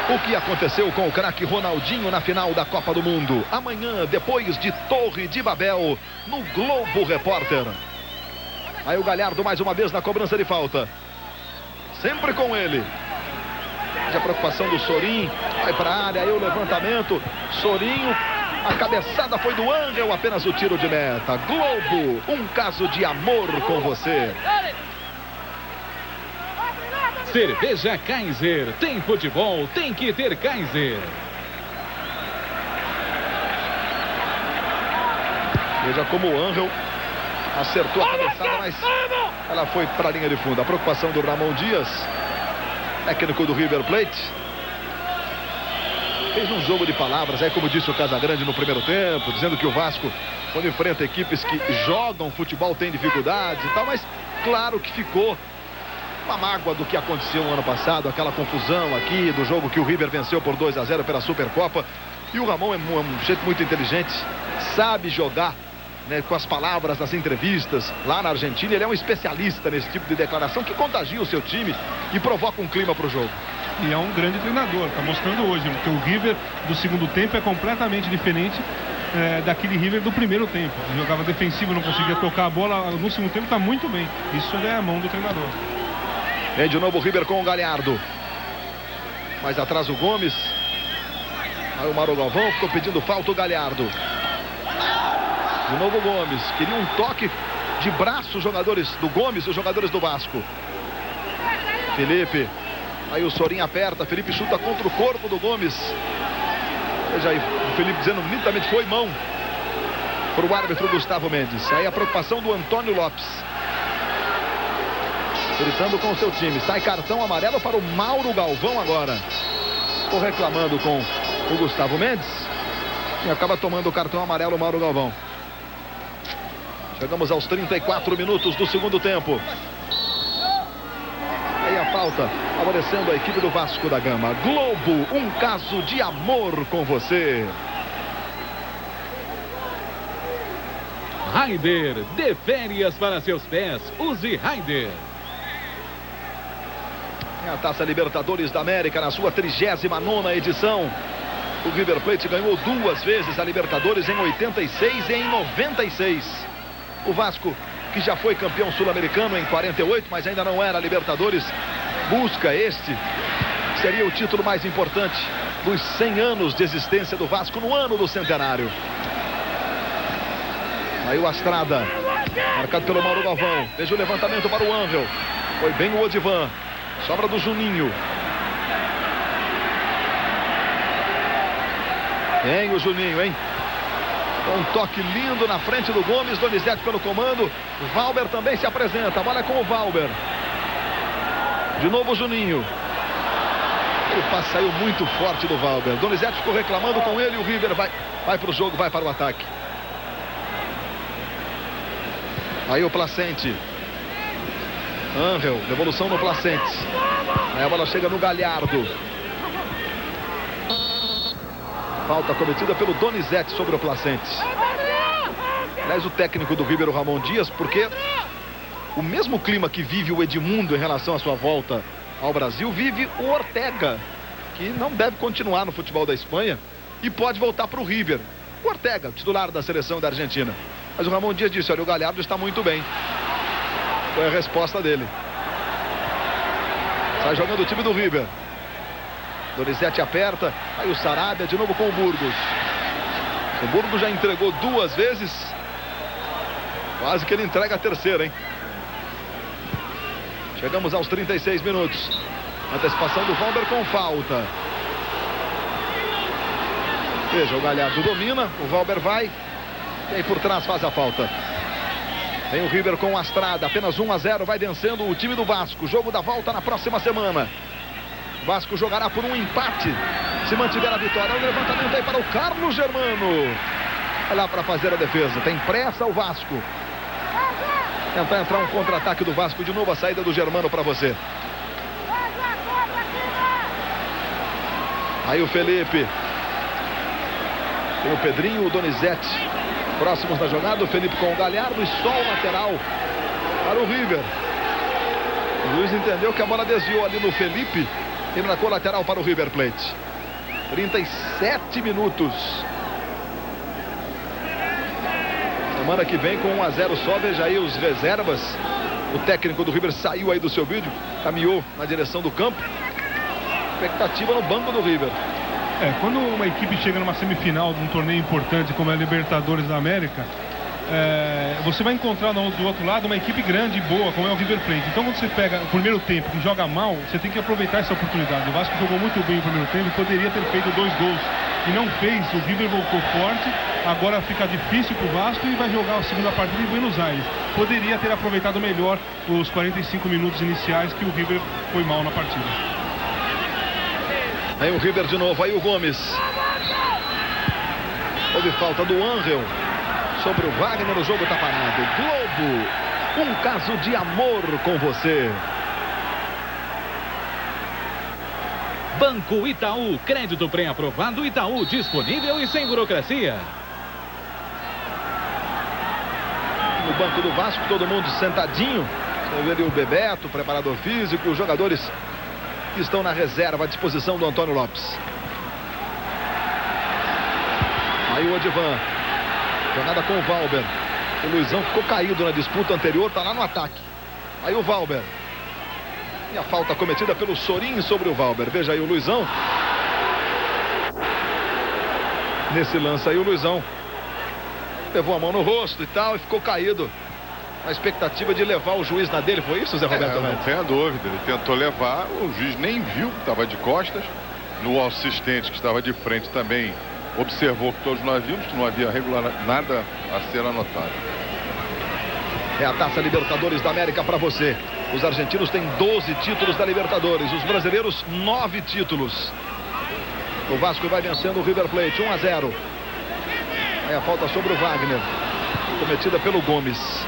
O que aconteceu com o craque Ronaldinho na final da Copa do Mundo? Amanhã, depois de Torre de Babel, no Globo Repórter. Aí o Galhardo mais uma vez na cobrança de falta. Sempre com ele. A preocupação do Sorin. Vai para a área, aí o levantamento. Sorinho, a cabeçada foi do Angel, apenas o tiro de meta. Globo, um caso de amor com você. Cerveja Kaiser. Tem futebol, tem que ter Kaiser. Veja como o Angel acertou a cabeçada, mas ela foi para a linha de fundo. A preocupação do Ramon Dias, técnico do River Plate. Fez um jogo de palavras, aí como disse o Casagrande no primeiro tempo, dizendo que o Vasco, quando enfrenta equipes que jogam futebol, tem dificuldades e tal, mas claro que ficou uma mágoa do que aconteceu no ano passado, aquela confusão aqui do jogo que o River venceu por 2-0 pela Supercopa. E o Ramon é um jeito muito inteligente, sabe jogar, né, com as palavras nas entrevistas lá na Argentina. Ele é um especialista nesse tipo de declaração que contagia o seu time e provoca um clima para o jogo. E é um grande treinador, está mostrando hoje, porque o River do segundo tempo é completamente diferente daquele River do primeiro tempo. Jogava defensivo, não conseguia tocar a bola, no segundo tempo está muito bem. Isso é a mão do treinador. Vem de novo o River com o Galhardo. Mais atrás o Gomes. Aí o Mauro Galvão ficou pedindo falta o Galhardo. De novo o Gomes. Queria um toque de braço os jogadores do Gomes e os jogadores do Vasco. Felipe. Aí o Sorin aperta. Felipe chuta contra o corpo do Gomes. Veja aí o Felipe dizendo nitidamente foi mão para o árbitro Gustavo Mendes. Aí a preocupação do Antônio Lopes. Gritando com o seu time. Sai cartão amarelo para o Mauro Galvão agora. Ficou reclamando com o Gustavo Mendes. E acaba tomando o cartão amarelo o Mauro Galvão. Chegamos aos 34 minutos do segundo tempo. Aí a falta favorecendo a equipe do Vasco da Gama. Globo, um caso de amor com você. Raider, dê férias para seus pés. Use Raider. É a Taça Libertadores da América na sua 39ª edição. O River Plate ganhou 2 vezes a Libertadores, em 86 e em 96. O Vasco, que já foi campeão sul-americano em 48, mas ainda não era Libertadores, busca este, que seria o título mais importante dos 100 anos de existência do Vasco no ano do centenário. Aí o Astrada, marcado pelo Mauro Galvão. Veja o levantamento para o Angel. Foi bem o Odivan. Sobra do Juninho. Tem o Juninho, hein? Um toque lindo na frente do Gomes. Donizete pelo comando. O Valber também se apresenta. A bola é com o Valber. De novo o Juninho. O passe saiu muito forte do Valber. Donizete ficou reclamando com ele. E o River vai para o jogo, vai para o ataque. Aí o Placente. Angel, devolução no Placente. Aí a bola chega no Galhardo. Falta cometida pelo Donizete sobre o Placente. Aliás, o técnico do River, o Ramon Dias, porque o mesmo clima que vive o Edmundo em relação à sua volta ao Brasil, vive o Ortega, que não deve continuar no futebol da Espanha e pode voltar para o River. O Ortega, titular da seleção da Argentina. Mas o Ramon Dias disse, olha, o Galhardo está muito bem. Foi a resposta dele. Sai jogando o time do River. Donizete aperta. Aí o Sarabia de novo com o Burgos. O Burgos já entregou 2 vezes. Quase que ele entrega a terceira, hein? Chegamos aos 36 minutos. Antecipação do Valber com falta. Veja, o Galhardo domina. O Valber vai. E aí por trás faz a falta. Tem o River com o Astrada, apenas 1-0, vai vencendo o time do Vasco. Jogo da volta na próxima semana. O Vasco jogará por um empate, se mantiver a vitória. O levantamento aí para o Carlos Germano. Vai lá para fazer a defesa. Tem pressa o Vasco. Tentar entrar um contra-ataque do Vasco. De novo a saída do Germano para você. Aí o Felipe. Tem o Pedrinho, o Donizete. Próximos da jogada, o Felipe com o Galhardo e só o lateral para o River. O Luiz entendeu que a bola desviou ali no Felipe e marcou lateral para o River Plate. 37 minutos. Semana que vem com 1-0 só, veja aí os reservas. O técnico do River saiu aí do seu vídeo, caminhou na direção do campo. Expectativa no banco do River. Quando uma equipe chega numa semifinal de um torneio importante como é a Libertadores da América, você vai encontrar do outro lado uma equipe grande e boa, como é o River Plate. Então quando você pega o primeiro tempo e joga mal, você tem que aproveitar essa oportunidade. O Vasco jogou muito bem o primeiro tempo e poderia ter feito 2 gols. E não fez, o River voltou forte, agora fica difícil para o Vasco e vai jogar a segunda partida em Buenos Aires. Poderia ter aproveitado melhor os 45 minutos iniciais que o River foi mal na partida. Aí o River de novo, aí o Gomes. Houve falta do Angel sobre o Wagner, o jogo está parado. Globo, um caso de amor com você. Banco Itaú, crédito pré-aprovado Itaú, disponível e sem burocracia. No banco do Vasco, todo mundo sentadinho. Você vê ali o Bebeto, preparador físico, os jogadores que estão na reserva à disposição do Antônio Lopes. Aí o Odivan. Jogada com o Valber. O Luizão ficou caído na disputa anterior, tá lá no ataque. Aí o Valber. E a falta cometida pelo Sorin sobre o Valber. Veja aí o Luizão. Nesse lance aí o Luizão levou a mão no rosto e tal e ficou caído. A expectativa de levar o juiz na dele, foi isso, Zé Roberto? Não tenha dúvida, ele tentou levar, o juiz nem viu que estava de costas. No assistente que estava de frente também observou que todos nós vimos que não havia nada a ser anotado. É a Taça Libertadores da América para você. Os argentinos têm 12 títulos da Libertadores, os brasileiros 9 títulos. O Vasco vai vencendo o River Plate 1-0. É a falta sobre o Wagner, cometida pelo Gomes.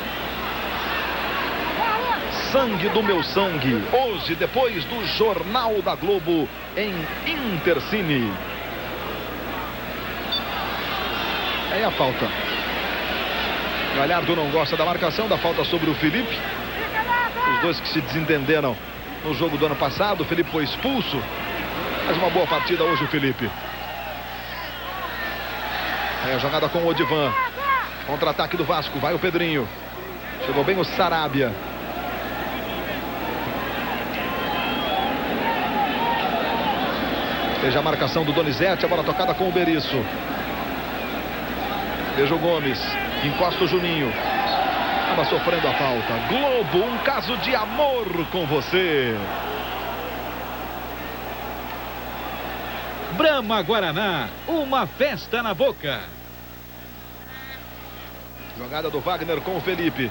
Sangue do meu sangue, hoje depois do Jornal da Globo em Intercine. Aí a falta. Galhardo não gosta da marcação, da falta sobre o Felipe. Os dois que se desentenderam no jogo do ano passado. O Felipe foi expulso. Faz uma boa partida hoje o Felipe. Aí a jogada com o Odivan. Contra-ataque do Vasco, vai o Pedrinho. Chegou bem o Sarabia. Veja a marcação do Donizete, a bola tocada com o Berizzo. Veja o Gomes, encosta o Juninho. Estava sofrendo a falta. Globo, um caso de amor com você. Brahma Guaraná, uma festa na boca. Jogada do Wagner com o Felipe.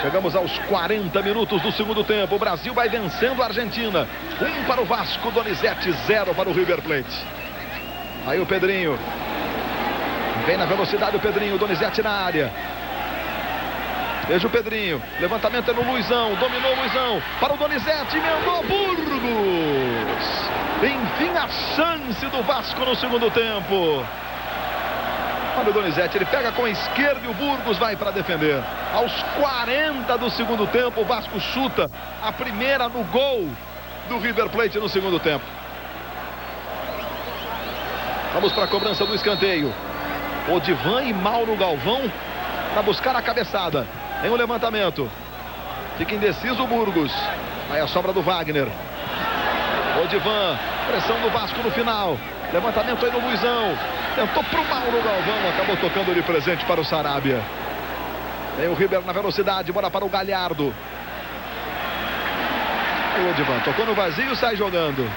Chegamos aos 40 minutos do segundo tempo. O Brasil vai vencendo a Argentina. 1 para o Vasco, Donizete, 0 para o River Plate. Aí o Pedrinho. Vem na velocidade o Pedrinho, Donizete na área. Veja o Pedrinho. Levantamento é no Luizão. Dominou o Luizão. Para o Donizete, emendou Burgos. Enfim, a chance do Vasco no segundo tempo. Olha o Donizete, ele pega com a esquerda e o Burgos vai para defender. Aos 40 do segundo tempo, o Vasco chuta a primeira no gol do River Plate no segundo tempo. Vamos para a cobrança do escanteio. Odivan e Mauro Galvão para buscar a cabeçada. Tem um levantamento. Fica indeciso o Burgos. Aí a sobra do Wagner. Odivan, pressão do Vasco no final. Levantamento aí no Luizão. Tentou pro Mauro Galvão, acabou tocando de presente para o Sarabia. Tem o River na velocidade, bola para o Galhardo. Aí o Odivan tocou no vazio e sai jogando.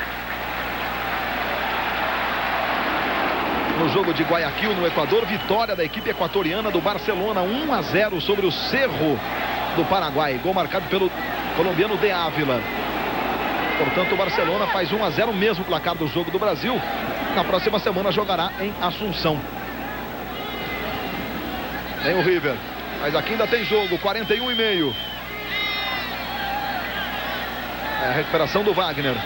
No jogo de Guayaquil, no Equador, vitória da equipe equatoriana do Barcelona, 1-0 sobre o Cerro do Paraguai. Gol marcado pelo colombiano De Ávila. Portanto, o Barcelona faz 1-0, mesmo placar do jogo do Brasil. Na próxima semana jogará em Assunção. Tem o River, mas aqui ainda tem jogo, 41,5. É a recuperação do Wagner.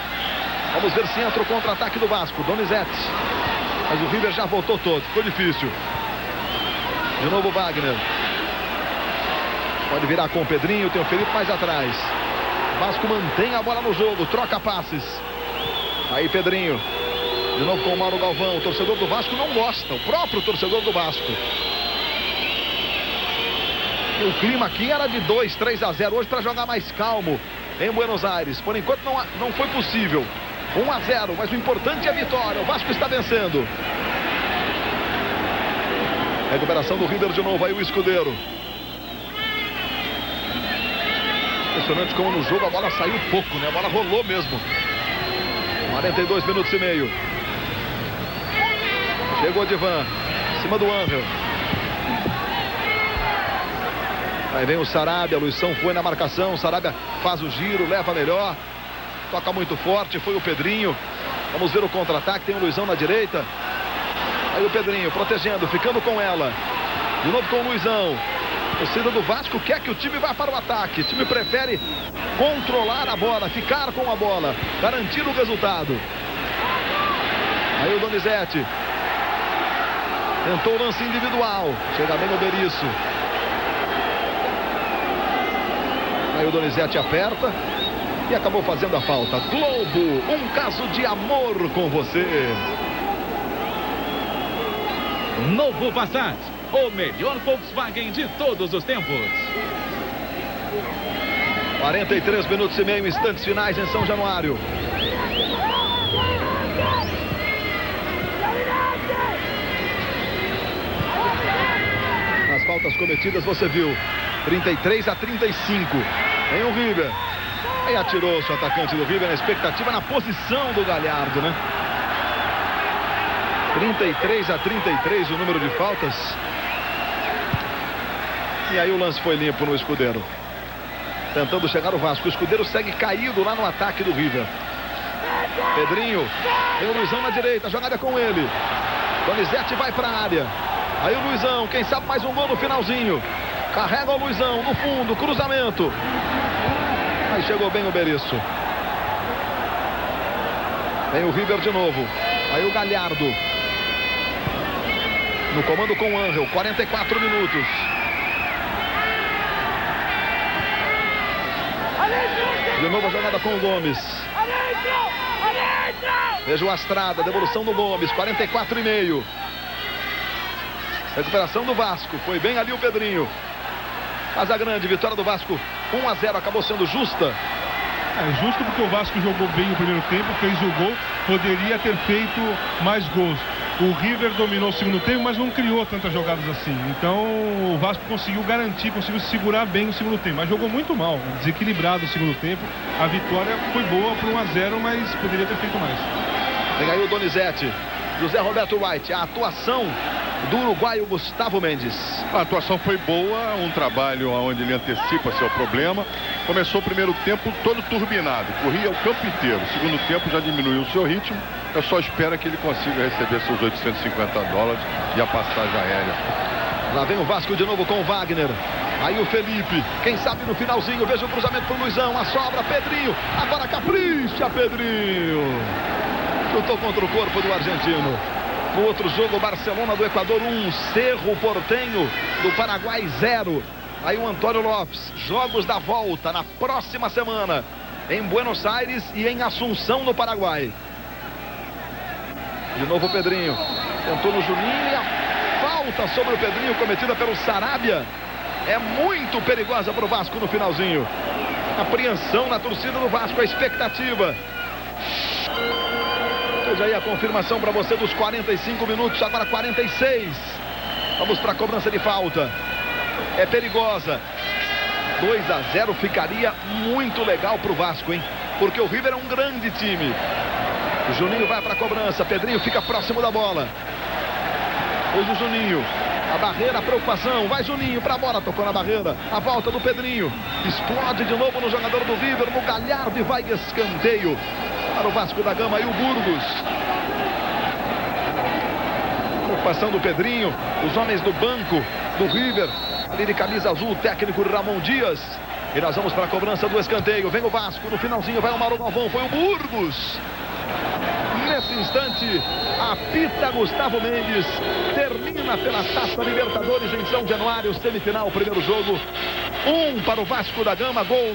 Vamos ver se entra o contra-ataque do Vasco. Donizete. Mas o River já voltou todo, ficou difícil. De novo o Wagner. Pode virar com o Pedrinho, tem o Felipe mais atrás. Vasco mantém a bola no jogo, troca passes. Aí Pedrinho. De novo com o Mauro Galvão. O torcedor do Vasco não gosta, o próprio torcedor do Vasco. E o clima aqui era de 2-3-0 hoje para jogar mais calmo em Buenos Aires. Por enquanto não foi possível. 1-0, mas o importante é a vitória. O Vasco está vencendo. Recuperação do River de novo, aí o Escudeiro. Impressionante como no jogo a bola saiu pouco, né? A bola rolou mesmo. 42 minutos e meio. Chegou o Divan, em cima do Angel. Aí vem o Sarabia, Luizão foi na marcação. O Sarabia faz o giro, leva melhor. Toca muito forte, foi o Pedrinho. Vamos ver o contra-ataque, tem o Luizão na direita. Aí o Pedrinho protegendo, ficando com ela. De novo com o Luizão. A torcida do Vasco quer que o time vá para o ataque. O time prefere controlar a bola, ficar com a bola, garantir o resultado. Aí o Donizete. Tentou o lance individual. Chega bem o Berizzo. Aí o Donizete aperta. e acabou fazendo a falta. Globo, um caso de amor com você. Novo Passat, o melhor Volkswagen de todos os tempos. 43 minutos e meio, instantes finais em São Januário. Nas faltas cometidas você viu 33 a 35. Tem o River. Aí atirou-se o atacante do River na expectativa, na posição do Galhardo, né? 33 a 33 o número de faltas. E aí o lance foi limpo no Escudeiro. Tentando chegar o Vasco. O Escudeiro segue caído lá no ataque do River. Pedrinho. Tem o Luizão na direita. A jogada é com ele. Donizete vai para a área. Aí o Luizão. Quem sabe mais um gol no finalzinho. Carrega o Luizão no fundo. Cruzamento. Aí chegou bem o Berizzo. Tem o River de novo. Aí o Galhardo. No comando com o Angel. 44 minutos. De novo a jogada com o Gomes. Veja o Astrada, devolução do Gomes, 44,5. Recuperação do Vasco, foi bem ali o Pedrinho. Casa Grande, vitória do Vasco, 1-0, acabou sendo justa. É justo porque o Vasco jogou bem o primeiro tempo, fez o gol, poderia ter feito mais gols. O River dominou o segundo tempo, mas não criou tantas jogadas assim. Então o Vasco conseguiu garantir, conseguiu segurar bem o segundo tempo. Mas jogou muito mal, desequilibrado o segundo tempo. A vitória foi boa para 1-0, mas poderia ter feito mais. Vem aí o Donizete. José Roberto White, a atuação do uruguaio Gustavo Mendes. A atuação foi boa, um trabalho onde ele antecipa seu problema. Começou o primeiro tempo todo turbinado, corria o campo inteiro. Segundo tempo já diminuiu o seu ritmo. Eu só espero que ele consiga receber seus $850 e a passagem aérea. Lá vem o Vasco de novo com o Wagner. Aí o Felipe, quem sabe no finalzinho, veja o cruzamento pro Luizão, a sobra, Pedrinho, agora capricha, Pedrinho. Chutou contra o corpo do argentino. No outro jogo, Barcelona do Equador 1, Cerro Porteño do Paraguai 0. Aí o Antônio Lopes, jogos da volta na próxima semana em Buenos Aires e em Assunção, no Paraguai. De novo o Pedrinho, tentou no Juninho e a falta sobre o Pedrinho cometida pelo Sarabia é muito perigosa para o Vasco no finalzinho. Apreensão na torcida do Vasco, a expectativa. Veja aí a confirmação para você dos 45 minutos, agora 46. Vamos para a cobrança de falta. É perigosa. 2-0 ficaria muito legal para o Vasco, hein? Porque o River é um grande time. O Juninho vai para a cobrança, Pedrinho fica próximo da bola. Hoje o Juninho, a barreira, a preocupação, vai Juninho para a bola, tocou na barreira, a volta do Pedrinho, explode de novo no jogador do River, no Galhardo, e vai escanteio para o Vasco da Gama. E o Burgos, preocupação do Pedrinho, os homens do banco do River, ali de camisa azul, o técnico Ramon Dias. E nós vamos para a cobrança do escanteio. Vem o Vasco, no finalzinho vai o Mauro Galvão, foi o Burgos. Nesse instante, apita Gustavo Mendes. Termina pela Taça Libertadores em São Januário, semifinal, primeiro jogo. 1 para o Vasco da Gama, gol